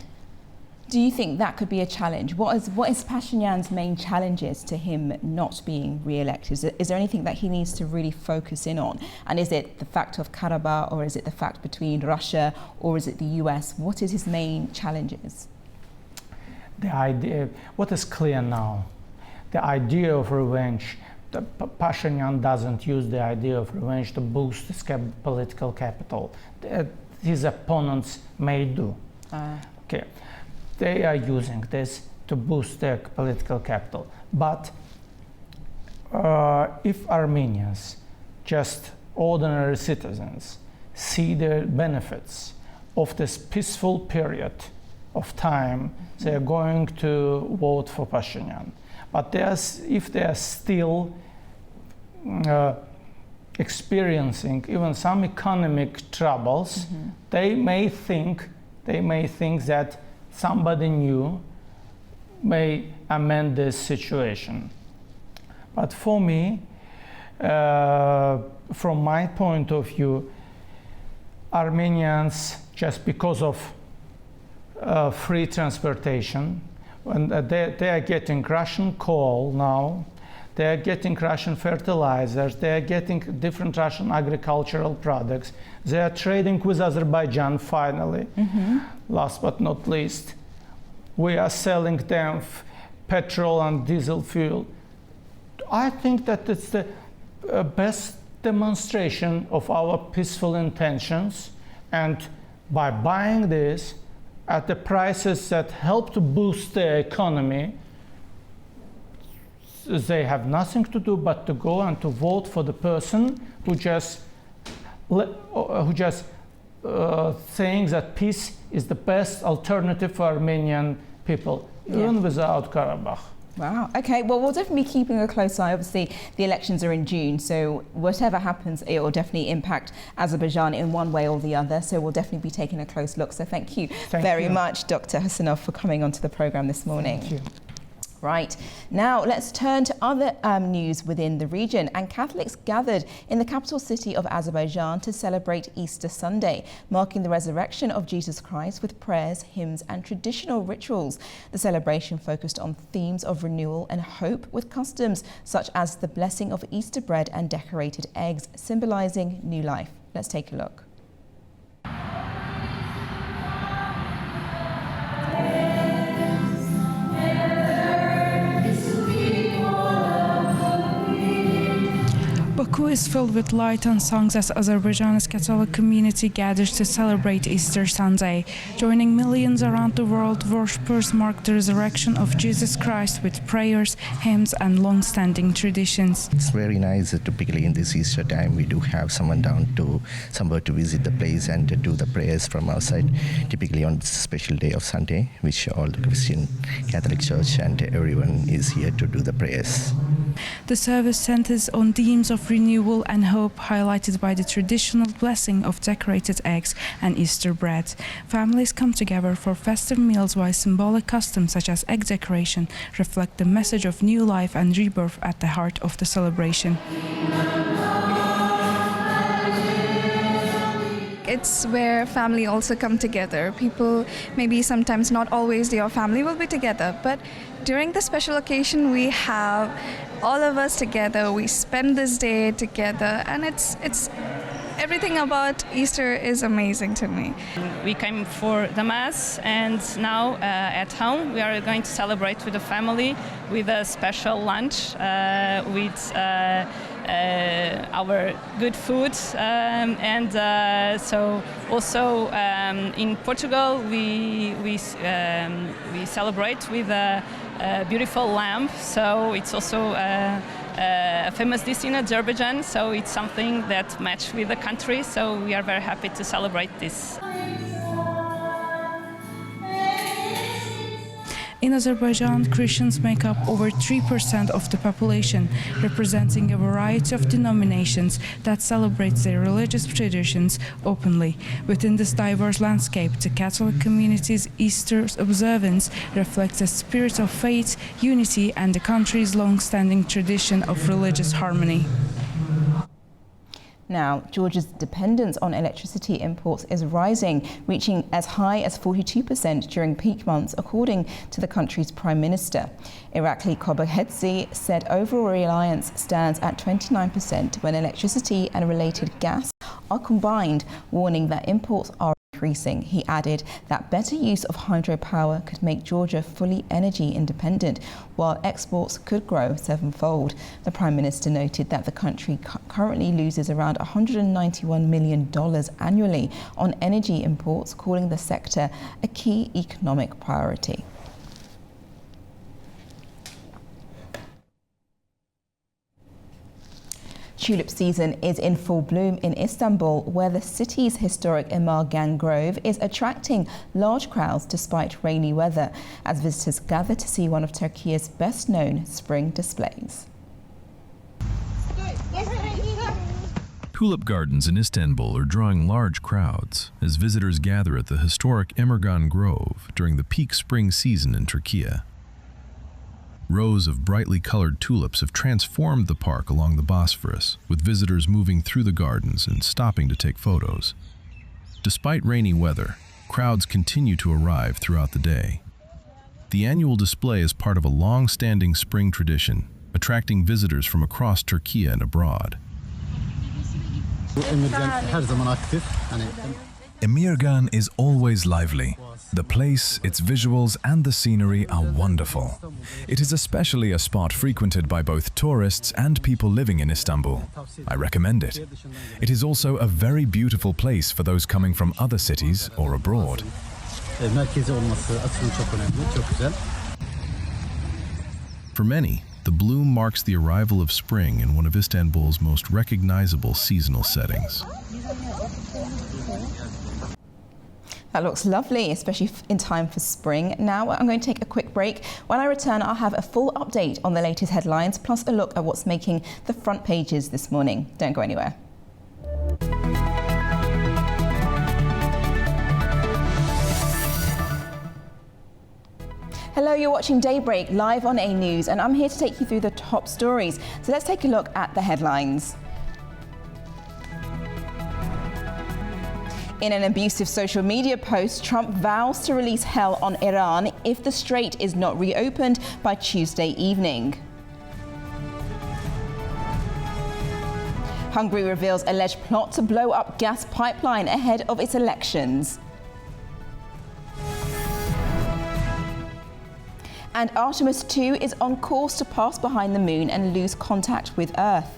Do you think that could be a challenge? What is Pashinyan's main challenges to him not being re-elected? Is there anything that he needs to really focus in on? And is it the fact of Karabakh, or is it the fact between Russia, or is it the US? What is his main challenges? The idea, what is clear now, the idea of revenge, Pashinyan doesn't use the idea of revenge to boost his political capital. His opponents may do. Okay. They are using this to boost their political capital. But if Armenians, just ordinary citizens, see the benefits of this peaceful period of time, they are going to vote for Pashinyan. But if they are still experiencing even some economic troubles, they may think that somebody new may amend this situation. But for me, from my point of view, Armenians, just because of free transportation, and they are getting Russian coal now, they are getting Russian fertilizers, they are getting different Russian agricultural products, they are trading with Azerbaijan finally. Last but not least, we are selling them petrol and diesel fuel. I think that it's the best demonstration of our peaceful intentions, and by buying this, at the prices that help to boost the economy, they have nothing to do but to go and to vote for the person who just saying that peace is the best alternative for Armenian people, even without Karabakh. Wow. Okay. Well, we'll definitely be keeping a close eye. Obviously, the elections are in June, so whatever happens, it will definitely impact Azerbaijan in one way or the other. So we'll definitely be taking a close look. So thank you very much, Dr. Hassanov, for coming onto the programme this morning. Thank you. Right, now let's turn to other news within the region. And Catholics gathered in the capital city of Azerbaijan to celebrate Easter Sunday, marking the resurrection of Jesus Christ with prayers, hymns and traditional rituals. The celebration focused on themes of renewal and hope, with customs such as the blessing of Easter bread and decorated eggs, symbolizing new life. Let's take a look. Baku is filled with light and songs as Azerbaijan's Catholic community gathers to celebrate Easter Sunday. Joining millions around the world, worshippers mark the resurrection of Jesus Christ with prayers, hymns and long-standing traditions. It's very nice. Typically in this Easter time, we do have someone down to somewhere to visit the place and to do the prayers from outside. Typically on this special day of Sunday, which all the Christian Catholic Church and everyone is here to do the prayers. The service centers on themes of renewal and hope, highlighted by the traditional blessing of decorated eggs and Easter bread. Families come together for festive meals, while symbolic customs such as egg decoration reflect the message of new life and rebirth at the heart of the celebration. It's where family also come together. People, maybe sometimes not always your family will be together, but during the special occasion we have all of us together. We spend this day together, and it's everything about Easter is amazing to me. We came for the Mass, and now at home we are going to celebrate with the family with a special lunch with our good food, and so also in Portugal we celebrate with a beautiful lamb. So it's also a famous dish in Azerbaijan. So it's something that matches with the country. So we are very happy to celebrate this. In Azerbaijan, Christians make up over 3% of the population, representing a variety of denominations that celebrate their religious traditions openly. Within this diverse landscape, the Catholic community's Easter observance reflects a spirit of faith, unity, and the country's long-standing tradition of religious harmony. Now, Georgia's dependence on electricity imports is rising, reaching as high as 42% during peak months, according to the country's Prime Minister. Irakli Kobahedzi said overall reliance stands at 29% when electricity and related gas are combined, warning that imports are increasing. He added that better use of hydropower could make Georgia fully energy independent, while exports could grow sevenfold. The Prime Minister noted that the country currently loses around $191 million annually on energy imports, calling the sector a key economic priority. Tulip season is in full bloom in Istanbul, where the city's historic Emirgan Grove is attracting large crowds despite rainy weather, as visitors gather to see one of Turkey's best-known spring displays. Tulip gardens in Istanbul are drawing large crowds as visitors gather at the historic Emirgan Grove during the peak spring season in Turkey. Rows of brightly colored tulips have transformed the park along the Bosphorus, with visitors moving through the gardens and stopping to take photos. Despite rainy weather, crowds continue to arrive throughout the day. The annual display is part of a long-standing spring tradition, attracting visitors from across Turkey and abroad. Emirgan is always lively. The place, its visuals and the scenery are wonderful. It is especially a spot frequented by both tourists and people living in Istanbul. I recommend it. It is also a very beautiful place for those coming from other cities or abroad. merkezi olması açısından çok önemli, çok güzel. For many, the bloom marks the arrival of spring in one of Istanbul's most recognizable seasonal settings. That looks lovely, especially in time for spring. Now I'm going to take a quick break. When I return, I'll have a full update on the latest headlines, plus a look at what's making the front pages this morning. Don't go anywhere. Hello, you're watching Daybreak live on A News, and I'm here to take you through the top stories. So let's take a look at the headlines. In an abusive social media post, Trump vows to release hell on Iran if the strait is not reopened by Tuesday evening. Hungary reveals alleged plot to blow up gas pipeline ahead of its elections. And Artemis 2 is on course to pass behind the moon and lose contact with Earth.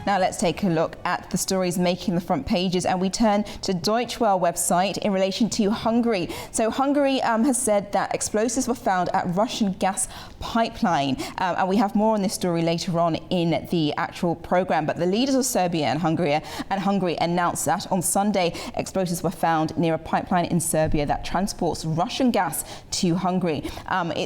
Now let's take a look at the stories making the front pages, and we turn to Deutsche Welle website in relation to Hungary. So Hungary has said that explosives were found at Russian gas pipeline, and we have more on this story later on in the actual program. But the leaders of Serbia and Hungary announced that on Sunday explosives were found near a pipeline in Serbia that transports Russian gas to Hungary.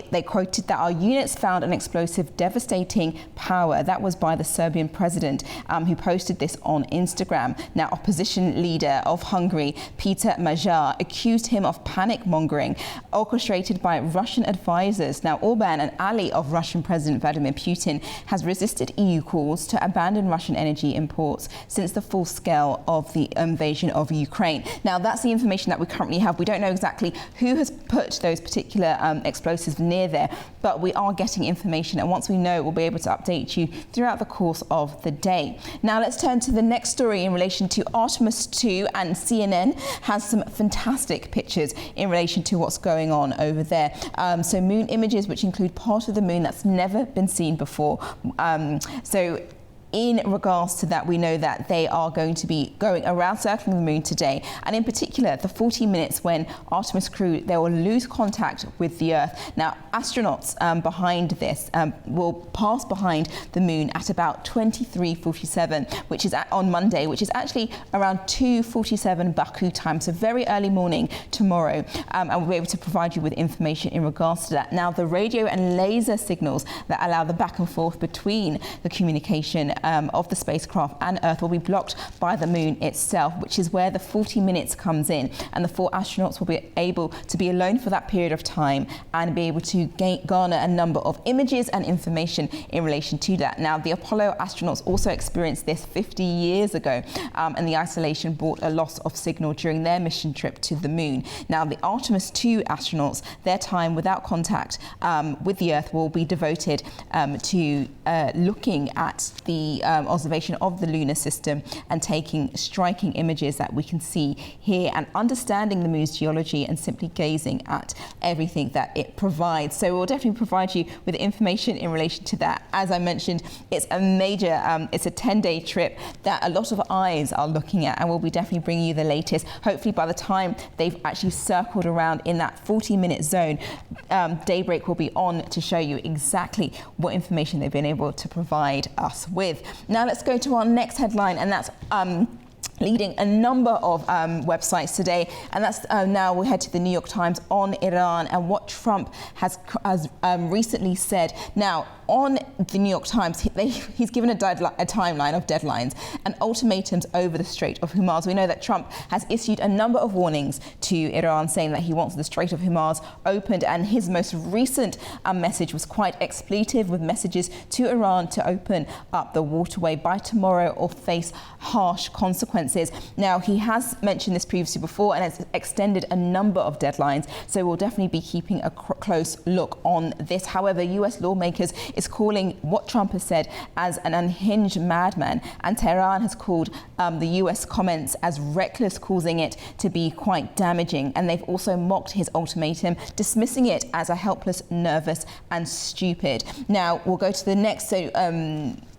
They quoted that our units found an explosive devastating power. That was by the Serbian president, who posted this on Instagram. Now, opposition leader of Hungary, Peter Magyar, accused him of panic mongering orchestrated by Russian advisors. Now, Orban, an ally of Russian President Vladimir Putin, has resisted EU calls to abandon Russian energy imports since the full scale of the invasion of Ukraine. Now, that's the information that we currently have. We don't know exactly who has put those particular explosives near there, but we are getting information, and once we know, we'll be able to update you throughout the course of the day. Now let's turn to the next story in relation to Artemis 2, and CNN has some fantastic pictures in relation to what's going on over there. So moon images which include part of the moon that's never been seen before. In regards to that, we know that they are going to be going around circling the moon today, and in particular the 40 minutes when Artemis crew, they will lose contact with the Earth. Now, astronauts behind this will pass behind the moon at about 23:47, which is on Monday, which is actually around 2:47 Baku time, so very early morning tomorrow, and we'll be able to provide you with information in regards to that. Now, the radio and laser signals that allow the back and forth between the communication of the spacecraft and Earth will be blocked by the moon itself, which is where the 40 minutes comes in, and the 4 astronauts will be able to be alone for that period of time and be able to garner a number of images and information in relation to that. Now, the Apollo astronauts also experienced this 50 years ago, and the isolation brought a loss of signal during their mission trip to the moon. Now, the Artemis 2 astronauts, their time without contact with the Earth will be devoted to looking at the observation of the lunar system and taking striking images that we can see here and understanding the moon's geology and simply gazing at everything that it provides. So we'll definitely provide you with information in relation to that. As I mentioned, it's a major, it's a 10-day trip that a lot of eyes are looking at, and we'll be definitely bringing you the latest. Hopefully by the time they've actually circled around in that 40-minute zone, Daybreak will be on to show you exactly what information they've been able to provide us with. Now let's go to our next headline, and that's leading a number of websites today, and that's now we'll head to the New York Times on Iran and what Trump has recently said. Now, on the New York Times, he's given a timeline of deadlines and ultimatums over the Strait of Hormuz. We know that Trump has issued a number of warnings to Iran, saying that he wants the Strait of Hormuz opened, and his most recent message was quite expletive, with messages to Iran to open up the waterway by tomorrow or face harsh consequences. defences. Now, he has mentioned this previously before and has extended a number of deadlines, so we'll definitely be keeping a close look on this. However, US lawmakers is calling what Trump has said as an unhinged madman, and Tehran has called the US comments as reckless, causing it to be quite damaging. And they've also mocked his ultimatum, dismissing it as a helpless, nervous and stupid. Now, we'll go to the next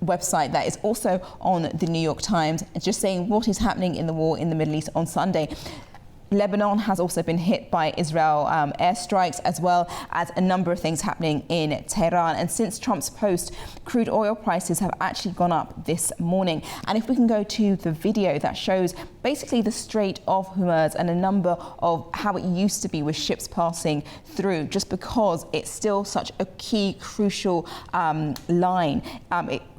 website that is also on the New York Times, just saying what is happening in the war in the Middle East on Sunday. Lebanon has also been hit by Israel airstrikes, as well as a number of things happening in Tehran. And since Trump's post, crude oil prices have actually gone up this morning. And if we can go to the video that shows basically the Strait of Hormuz and a number of how it used to be with ships passing through, just because it's still such a key, crucial line.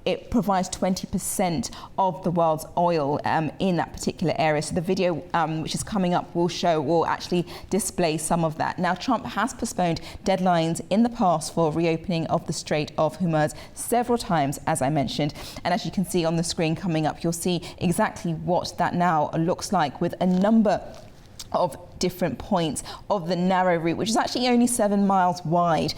It provides 20% of the world's oil in that particular area. So the video which is coming up will actually display some of that. Now, Trump has postponed deadlines in the past for reopening of the Strait of Hormuz several times, as I mentioned. And as you can see on the screen coming up, you'll see exactly what that now looks like, with a number of different points of the narrow route, which is actually only 7 miles wide,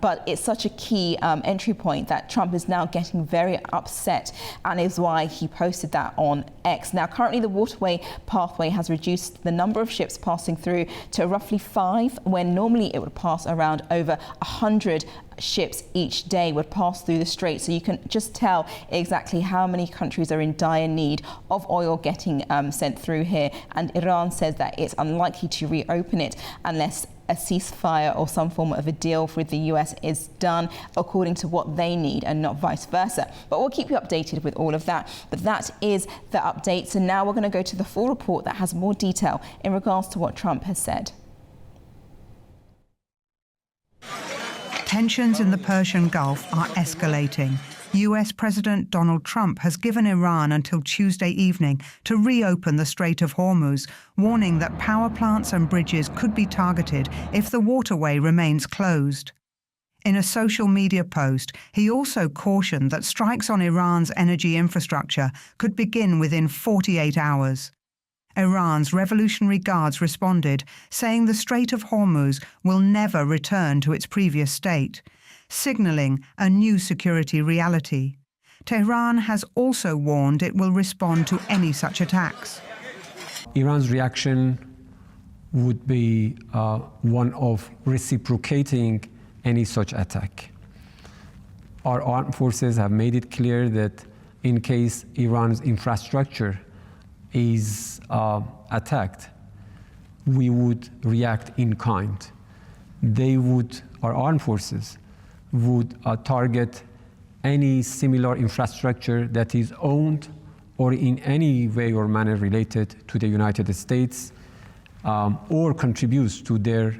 but it's such a key entry point that Trump is now getting very upset, and is why he posted that on X. Now, currently the waterway pathway has reduced the number of ships passing through to roughly 5, when normally it would pass around over 100 ships each day would pass through the strait. So you can just tell exactly how many countries are in dire need of oil getting sent through here. And Iran says that it's unlikely to reopen it unless a ceasefire or some form of a deal with the US is done according to what they need, and not vice versa. But we'll keep you updated with all of that. But that is the update. So now we're going to go to the full report that has more detail in regards to what Trump has said. Tensions in the Persian Gulf are escalating. US President Donald Trump has given Iran until Tuesday evening to reopen the Strait of Hormuz, warning that power plants and bridges could be targeted if the waterway remains closed. In a social media post, he also cautioned that strikes on Iran's energy infrastructure could begin within 48 hours. Iran's Revolutionary Guards responded, saying the Strait of Hormuz will never return to its previous state, signaling a new security reality. Tehran has also warned it will respond to any such attacks. Iran's reaction would be one of reciprocating any such attack. Our armed forces have made it clear that in case Iran's infrastructure is attacked, we would react in kind. Our armed forces would target any similar infrastructure that is owned or in any way or manner related to the United States or contributes to their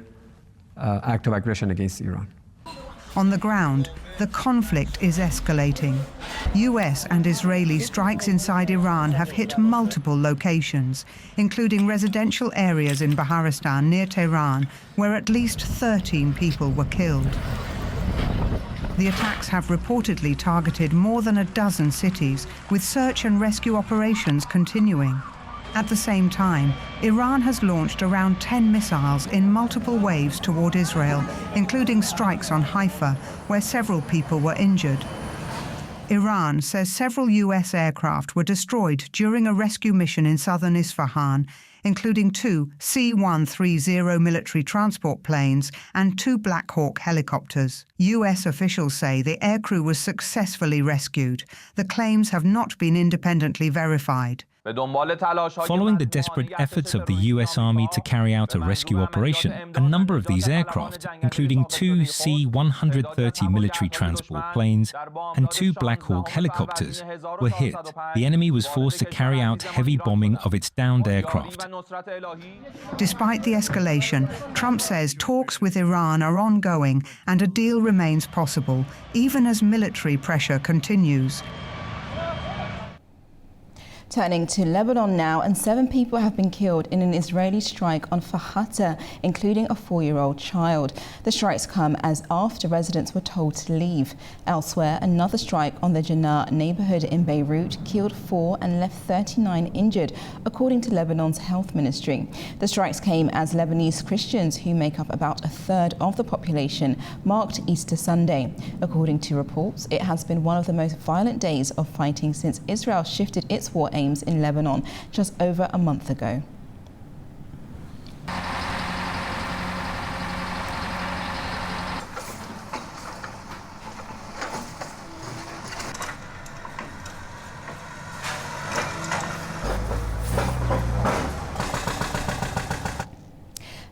act of aggression against Iran. On the ground, the conflict is escalating. US and Israeli strikes inside Iran have hit multiple locations, including residential areas in Baharistan near Tehran, where at least 13 people were killed. The attacks have reportedly targeted more than a dozen cities, with search and rescue operations continuing. At the same time, Iran has launched around 10 missiles in multiple waves toward Israel, including strikes on Haifa, where several people were injured. Iran says several US aircraft were destroyed during a rescue mission in southern Isfahan, including 2 C-130 military transport planes and 2 Black Hawk helicopters. US officials say the aircrew was successfully rescued. The claims have not been independently verified. Following the desperate efforts of the US Army to carry out a rescue operation, a number of these aircraft, including 2 C-130 military transport planes and 2 Black Hawk helicopters, were hit. The enemy was forced to carry out heavy bombing of its downed aircraft. Despite the escalation, Trump says talks with Iran are ongoing and a deal remains possible, even as military pressure continues. Turning to Lebanon now, and 7 people have been killed in an Israeli strike on Fahata, including a 4-year-old child. The strikes come as after residents were told to leave. Elsewhere, another strike on the Janaa neighborhood in Beirut killed 4 and left 39 injured, according to Lebanon's health ministry. The strikes came as Lebanese Christians, who make up about a third of the population, marked Easter Sunday. According to reports, it has been one of the most violent days of fighting since Israel shifted its war aims in Lebanon just over a month ago.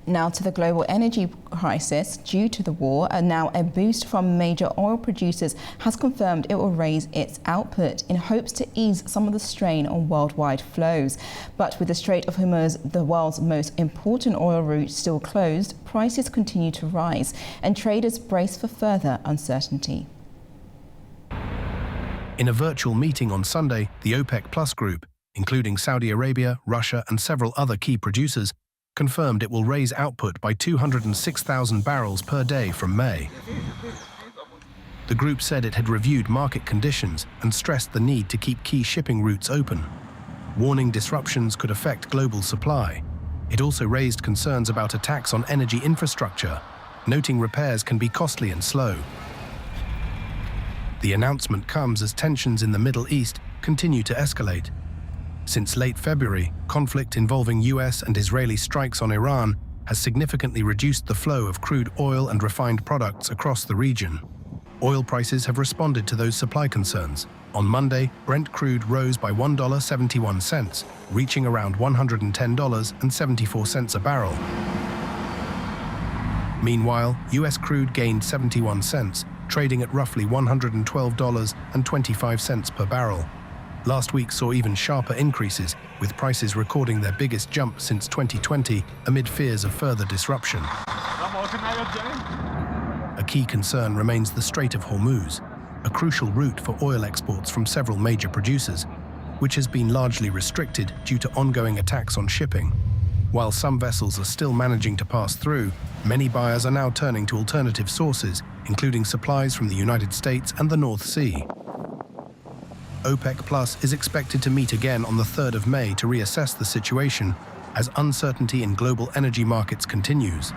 Now to the global energy crisis due to the war, and now a boost from major oil producers has confirmed it will raise its output in hopes to ease some of the strain on worldwide flows. But with the Strait of Hormuz, the world's most important oil route, still closed, prices continue to rise and traders brace for further uncertainty. In a virtual meeting on Sunday, the OPEC Plus group, including Saudi Arabia, Russia and several other key producers, confirmed it will raise output by 206,000 barrels per day from May. The group said it had reviewed market conditions and stressed the need to keep key shipping routes open, warning disruptions could affect global supply. It also raised concerns about attacks on energy infrastructure, noting repairs can be costly and slow. The announcement comes as tensions in the Middle East continue to escalate. Since late February, conflict involving US and Israeli strikes on Iran has significantly reduced the flow of crude oil and refined products across the region. Oil prices have responded to those supply concerns. On Monday, Brent crude rose by $1.71, reaching around $110.74 a barrel. Meanwhile, US crude gained 71 cents, trading at roughly $112.25 per barrel. Last week saw even sharper increases, with prices recording their biggest jump since 2020 amid fears of further disruption. A key concern remains the Strait of Hormuz, a crucial route for oil exports from several major producers, which has been largely restricted due to ongoing attacks on shipping. While some vessels are still managing to pass through, many buyers are now turning to alternative sources, including supplies from the United States and the North Sea. OPEC Plus is expected to meet again on the 3rd of May to reassess the situation as uncertainty in global energy markets continues.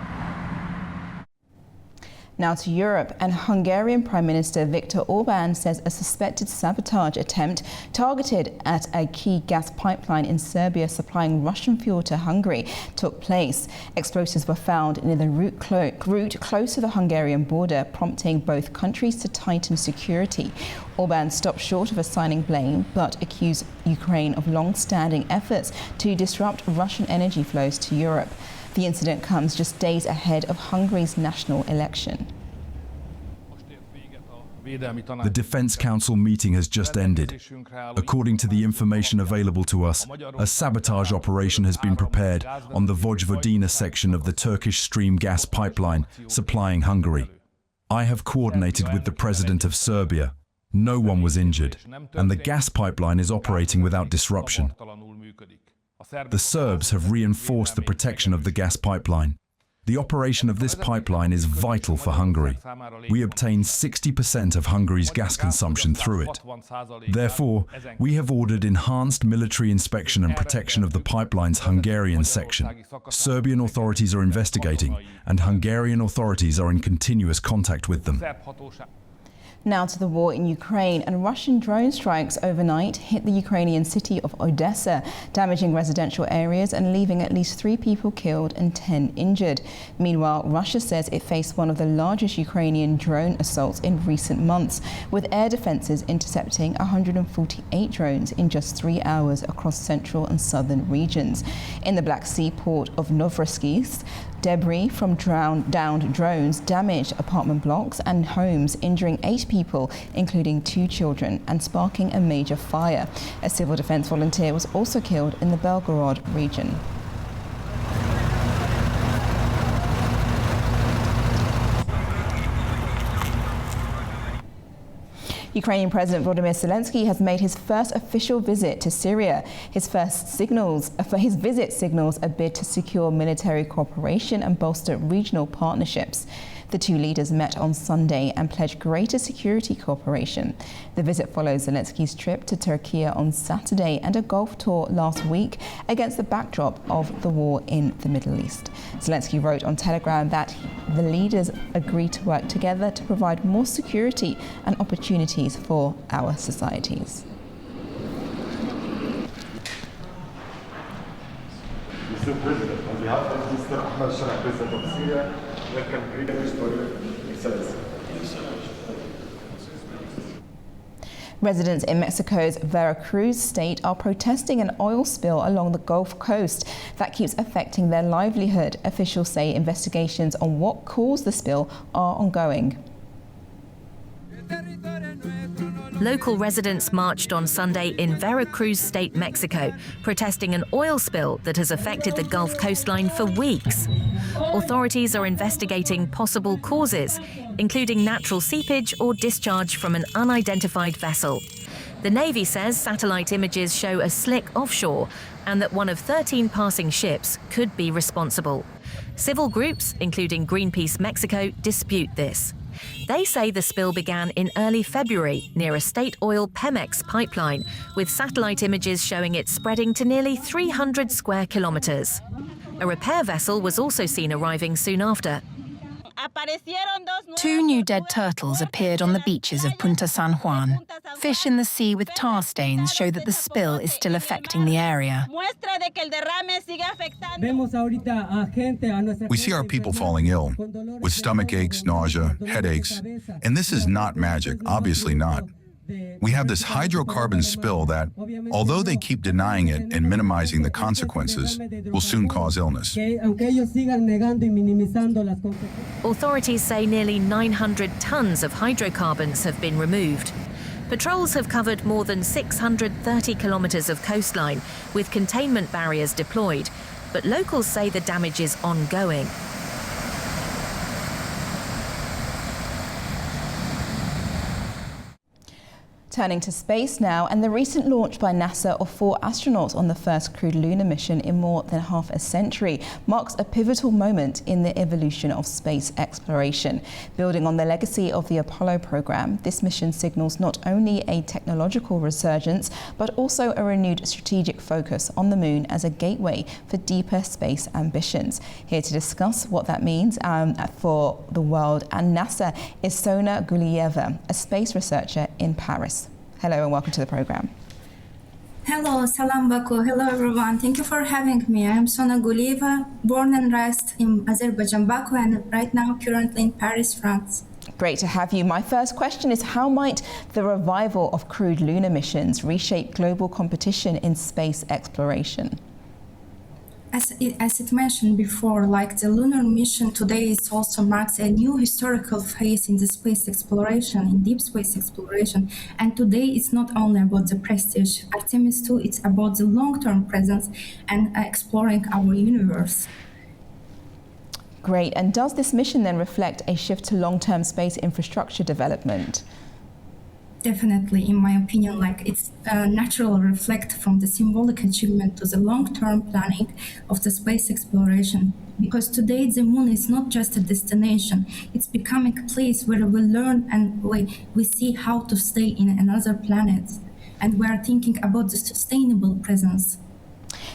Now to Europe, and Hungarian Prime Minister Viktor Orbán says a suspected sabotage attempt targeted at a key gas pipeline in Serbia supplying Russian fuel to Hungary took place. Explosives were found near the route close to the Hungarian border, prompting both countries to tighten security. Orbán stopped short of assigning blame, but accused Ukraine of long-standing efforts to disrupt Russian energy flows to Europe. The incident comes just days ahead of Hungary's national election. The Defense Council meeting has just ended. According to the information available to us, a sabotage operation has been prepared on the Vojvodina section of the Turkish Stream gas pipeline supplying Hungary. I have coordinated with the President of Serbia. No one was injured, and the gas pipeline is operating without disruption. The Serbs have reinforced the protection of the gas pipeline. The operation of this pipeline is vital for Hungary. We obtain 60% of Hungary's gas consumption through it. Therefore, we have ordered enhanced military inspection and protection of the pipeline's Hungarian section. Serbian authorities are investigating, and Hungarian authorities are in continuous contact with them. Now to the war in Ukraine, and Russian drone strikes overnight hit the Ukrainian city of Odessa, damaging residential areas and leaving at least 3 people killed and 10 injured. Meanwhile, Russia says it faced one of the largest Ukrainian drone assaults in recent months, with air defenses intercepting 148 drones in just 3 hours across central and southern regions. In the Black Sea port of Novorossiysk, debris from downed drones damaged apartment blocks and homes, injuring 8 people, including 2 children, and sparking a major fire. A civil defense volunteer was also killed in the Belgorod region. Ukrainian President Volodymyr Zelensky has made his first official visit to Syria. His visit signals a bid to secure military cooperation and bolster regional partnerships. The two leaders met on Sunday and pledged greater security cooperation. The visit follows Zelensky's trip to Turkey on Saturday and a Gulf tour last week against the backdrop of the war in the Middle East. Zelensky wrote on Telegram that the leaders agreed to work together to provide more security and opportunities for our societies. Mr. President, on behalf of Mr. Ahmed Shah, President of Syria, welcome greetings to Your Excellency. Residents in Mexico's Veracruz state are protesting an oil spill along the Gulf Coast that keeps affecting their livelihood. Officials say investigations on what caused the spill are ongoing. Local residents marched on Sunday in Veracruz State, Mexico, protesting an oil spill that has affected the Gulf coastline for weeks. Authorities are investigating possible causes, including natural seepage or discharge from an unidentified vessel. The Navy says satellite images show a slick offshore and that one of 13 passing ships could be responsible. Civil groups, including Greenpeace Mexico, dispute this. They say the spill began in early February near a state oil Pemex pipeline, with satellite images showing it spreading to nearly 300 square kilometers. A repair vessel was also seen arriving soon after. Two new dead turtles appeared on the beaches of Punta San Juan. Fish in the sea with tar stains show that the spill is still affecting the area. We see our people falling ill, with stomach aches, nausea, headaches, and this is not magic, obviously not. We have this hydrocarbon spill that, although they keep denying it and minimizing the consequences, will soon cause illness. Authorities say nearly 900 tons of hydrocarbons have been removed. Patrols have covered more than 630 kilometers of coastline, with containment barriers deployed, but locals say the damage is ongoing. Turning to space now, and the recent launch by NASA of 4 astronauts on the first crewed lunar mission in more than half a century marks a pivotal moment in the evolution of space exploration. Building on the legacy of the Apollo program, this mission signals not only a technological resurgence, but also a renewed strategic focus on the moon as a gateway for deeper space ambitions. Here to discuss what that means for the world and NASA is Sona Gulieva, a space researcher in Paris. Hello and welcome to the program. Hello, Salam Baku. Hello, everyone. Thank you for having me. I am Sona Gulieva, born and raised in Azerbaijan, Baku, and right now currently in Paris, France. Great to have you. My first question is, how might the revival of crewed lunar missions reshape global competition in space exploration? As it mentioned before, like the lunar mission today, it also marks a new historical phase in the space exploration, in deep space exploration. And today it's not only about the prestige. Artemis 2, it's about the long-term presence and exploring our universe. Great. And does this mission then reflect a shift to long-term space infrastructure development? Definitely, in my opinion, like it's a natural reflect from the symbolic achievement to the long-term planning of the space exploration. Because today the moon is not just a destination, it's becoming a place where we learn and we see how to stay in another planet. And we are thinking about the sustainable presence.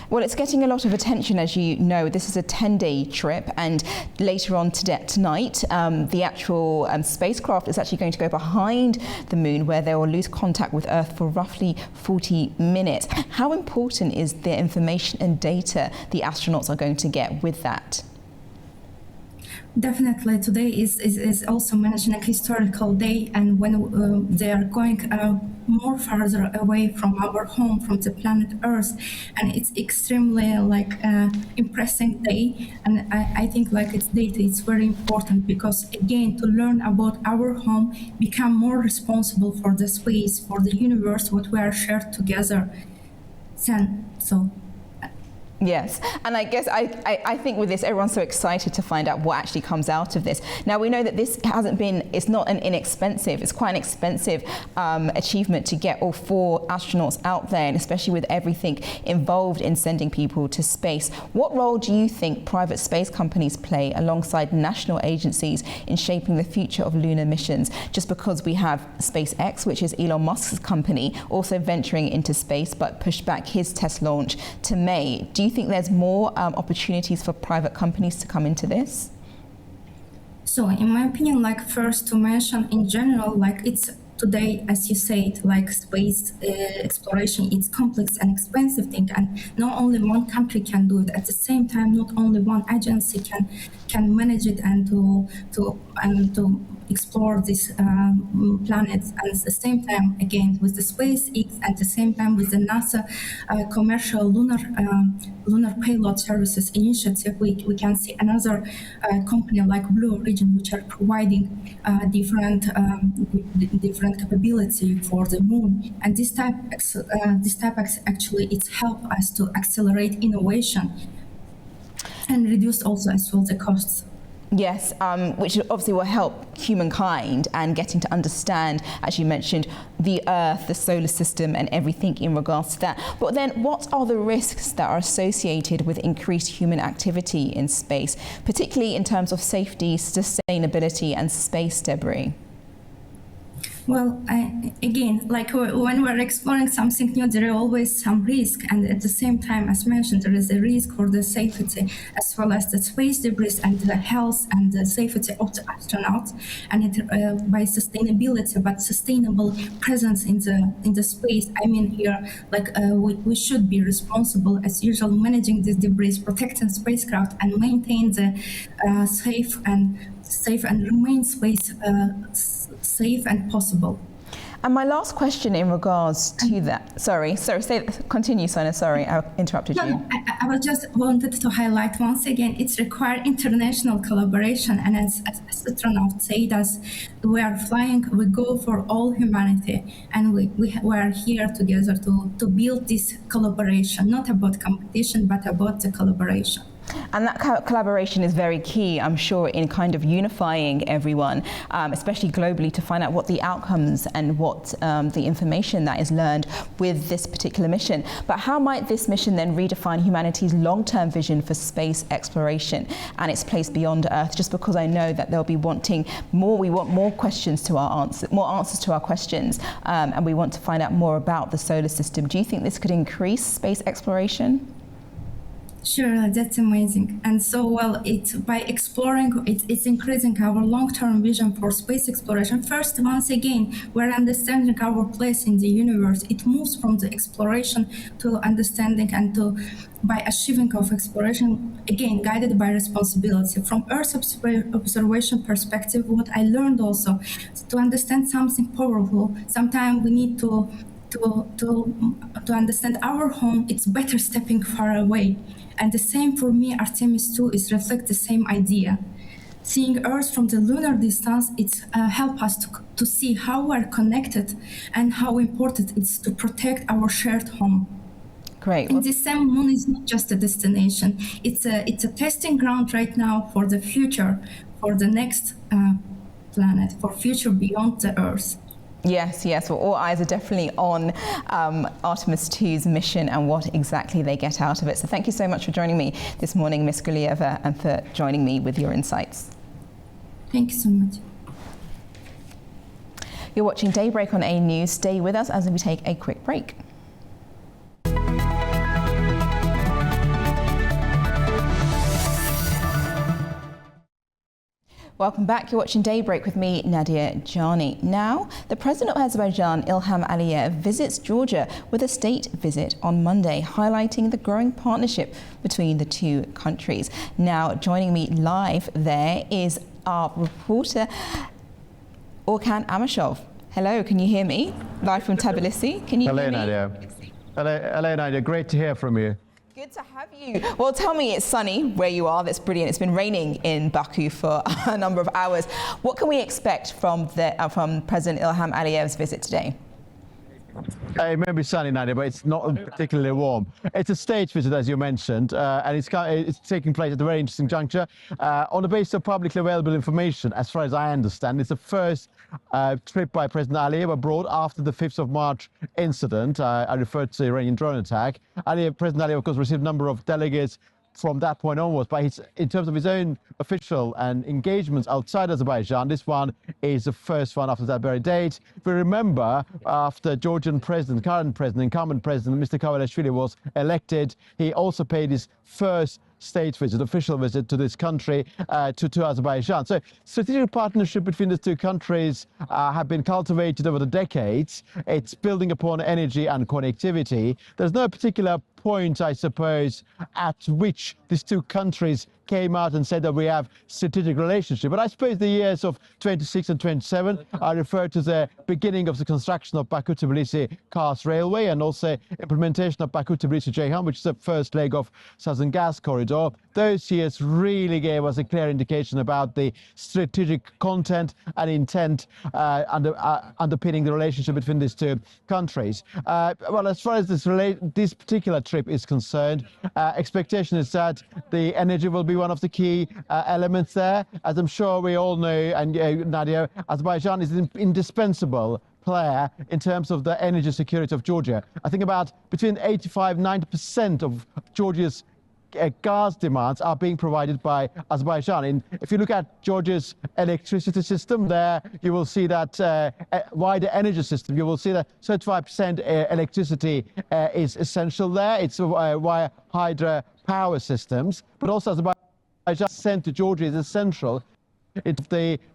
Well, it's getting a lot of attention, as you know. This is a 10-day trip, and later on tonight, the actual spacecraft is actually going to go behind the moon, where they will lose contact with Earth for roughly 40 minutes. How important is the information and data the astronauts are going to get with that? Definitely, today is also mentioned a historical day, and when they are going more farther away from our home, from the planet Earth, and it's extremely impressive day. And I think like its data is very important because again, to learn about our home, become more responsible for the space, for the universe, what we are shared together. Yes, and I guess I think with this, everyone's so excited to find out what actually comes out of this. Now, we know that this it's not an inexpensive, it's quite an expensive achievement to get all 4 astronauts out there, and especially with everything involved in sending people to space. What role do you think private space companies play alongside national agencies in shaping the future of lunar missions? Just because we have SpaceX, which is Elon Musk's company, also venturing into space, but pushed back his test launch to May. Do you think there's more opportunities for private companies to come into this? So in my opinion, like first to mention in general, like it's today, as you said, like space exploration, it's complex and expensive thing, and not only one country can do it. At the same time, not only one agency can manage it and to explore these planets. And at the same time, again, with the SpaceX, at the same time with the NASA commercial lunar payload services initiative, we can see another company like Blue Origin, which are providing different capability for the moon. And this type actually it's help us to accelerate innovation and reduce also as well the costs. Yes, which obviously will help humankind and getting to understand, as you mentioned, the Earth, the solar system and everything in regards to that. But then what are the risks that are associated with increased human activity in space, particularly in terms of safety, sustainability and space debris? Well, again, like when we're exploring something new, there are always some risk, and at the same time, as mentioned, there is a risk for the safety as well as the space debris and the health and the safety of the astronauts, and by sustainability, but sustainable presence in the space. I mean here, like we should be responsible as usual, managing this debris, protecting spacecraft, and maintain the safe and remain space safe and possible. And my last question in regards to that, continue, Sona, sorry, I interrupted you. I was just wanted to highlight once again, it's required international collaboration, and as astronauts say, as we are flying, we go for all humanity, and we are here together to build this collaboration, not about competition, but about the collaboration. And that collaboration is very key, I'm sure, in kind of unifying everyone, especially globally, to find out what the outcomes and what the information that is learned with this particular mission. But how might this mission then redefine humanity's long-term vision for space exploration and its place beyond Earth? Just because I know that they'll be wanting more, we want more questions to our answers, more answers to our questions, and we want to find out more about the solar system. Do you think this could increase space exploration? Sure, that's amazing. And so, well, it's by exploring, it's increasing our long-term vision for space exploration. First, once again, we're understanding our place in the universe. It moves from the exploration to understanding and to by achieving of exploration, again, guided by responsibility. From Earth observation perspective, what I learned also, to understand something powerful, sometimes we need to understand our home, it's better stepping far away. And the same for me, Artemis 2 is reflect the same idea. Seeing Earth from the lunar distance, it's help us to see how we're connected and how important it is to protect our shared home. Great. And the same moon is not just a destination. It's a testing ground right now for the future, for the next planet, for future beyond the Earth. Yes, well, all eyes are definitely on Artemis 2's mission and what exactly they get out of it. So thank you so much for joining me this morning, Ms. Gulieva, and for joining me with your insights. Thank you so much. You're watching Daybreak on A News. Stay with us as we take a quick break. Welcome back. You're watching Daybreak with me, Nadia Jani. Now, the President of Azerbaijan, Ilham Aliyev, visits Georgia with a state visit on Monday, highlighting the growing partnership between the two countries. Now, joining me live there is our reporter, Orkan Amashov. Hello, can you hear me? Live from Tbilisi. Can you hear me? Nadia. Hello, Nadia. Great to hear from you. Good to have you. Well, tell me, it's sunny where you are. That's brilliant. It's been raining in Baku for a number of hours. What can we expect from President Ilham Aliyev's visit today? It may be sunny, Nadia, but it's not particularly warm. It's a state visit, as you mentioned, and it's taking place at a very interesting juncture. On the basis of publicly available information, as far as I understand, it's the first trip by President Aliyev abroad after the 5th of March incident. I referred to the Iranian drone attack. President Aliyev, of course, received a number of delegates from that point onwards, but in terms of his own official and engagements outside Azerbaijan, this one is the first one after that very date. If we remember, after Georgian president, incumbent president, Mr. Kavalyashvili was elected, he also paid his first state visit, official visit to this country, to Azerbaijan. So strategic partnership between the two countries have been cultivated over the decades. It's building upon energy and connectivity. There's no particular point, I suppose, at which these two countries came out and said that we have strategic relationship. But I suppose the years of 26 and 27 are referred to the beginning of the construction of Baku-Tbilisi-Kars Railway and also implementation of Baku-Tbilisi-Ceyhan, which is the first leg of Southern Gas Corridor. Those years really gave us a clear indication about the strategic content and intent underpinning the relationship between these two countries. Well, as far as this particular trip is concerned, expectation is that the energy will be one of the key elements there. As I'm sure we all know, and Nadia, Azerbaijan is an indispensable player in terms of the energy security of Georgia. I think about between 85–90% of Georgia's gas demands are being provided by Azerbaijan. And if you look at Georgia's electricity system there, you will see that wider energy system, you will see that 35% electricity is essential there. It's via hydro power systems, but also Azerbaijan sent to Georgia is essential. It's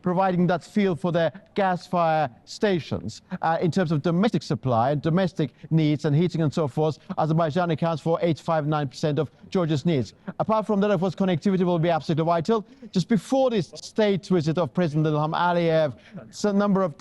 providing that field for their gas-fired stations. In terms of domestic supply, domestic needs and heating and so forth, Azerbaijan accounts for 85–90% of Georgia's needs. Apart from that, of course, connectivity will be absolutely vital. Just before this state visit of President Ilham Aliyev, a number of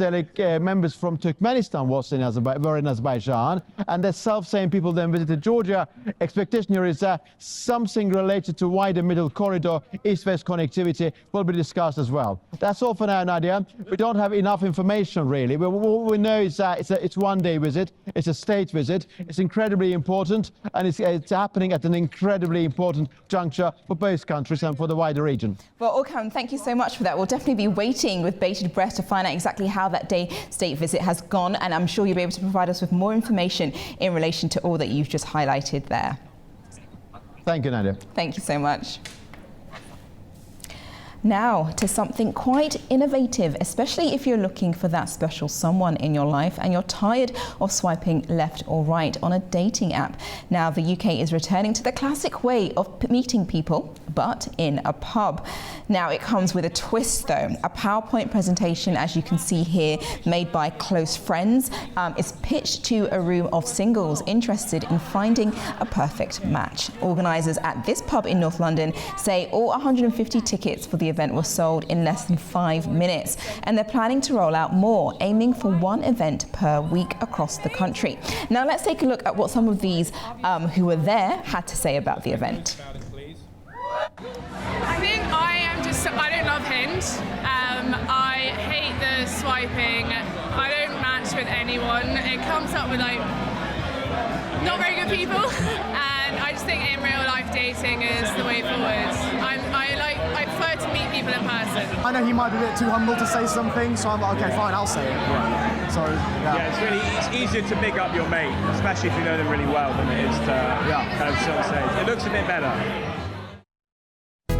members from Turkmenistan were in Azerbaijan, and the self-same people then visited Georgia. Expectation here is that something related to wider middle corridor, east-west connectivity will be discussed as well. That's all for now, Nadia. We don't have enough information, really. What we know is that it's a one-day visit. It's a state visit. It's incredibly important, and it's happening at an incredibly important juncture for both countries and for the wider region. Well, Orkan, thank you so much for that. We'll definitely be waiting with bated breath to find out exactly how that day state visit has gone, and I'm sure you'll be able to provide us with more information in relation to all that you've just highlighted there. Thank you, Nadia. Thank you so much. Now to something quite innovative, especially if you're looking for that special someone in your life and you're tired of swiping left or right on a dating app. Now the UK is returning to the classic way of meeting people, but in a pub. Now it comes with a twist though. A PowerPoint presentation, as you can see here, made by close friends, is pitched to a room of singles interested in finding a perfect match. Organisers at this pub in North London say all 150 tickets for the event were sold in less than 5 minutes, and they're planning to roll out more, aiming for one event per week across the country. Now let's take a look at what some of these who were there had to say about the event. I think I don't love Hinge. I hate the swiping. I don't match with anyone. It comes up with like not very good people, and I just think in real life dating is the way forward. I prefer to meet people in person. I know he might be a bit too humble to say something, so I'm like, okay, fine, I'll say it. Right. So yeah, it's easier to big up your mate, especially if you know them really well, than it is to kind of sort of say it looks a bit better.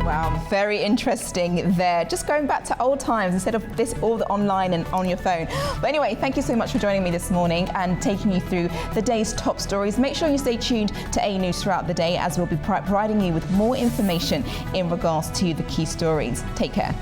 Wow, very interesting there. Just going back to old times instead of this all the online and on your phone. But anyway, thank you so much for joining me this morning and taking you through the day's top stories. Make sure you stay tuned to A News throughout the day, as we'll be providing you with more information in regards to the key stories. Take care.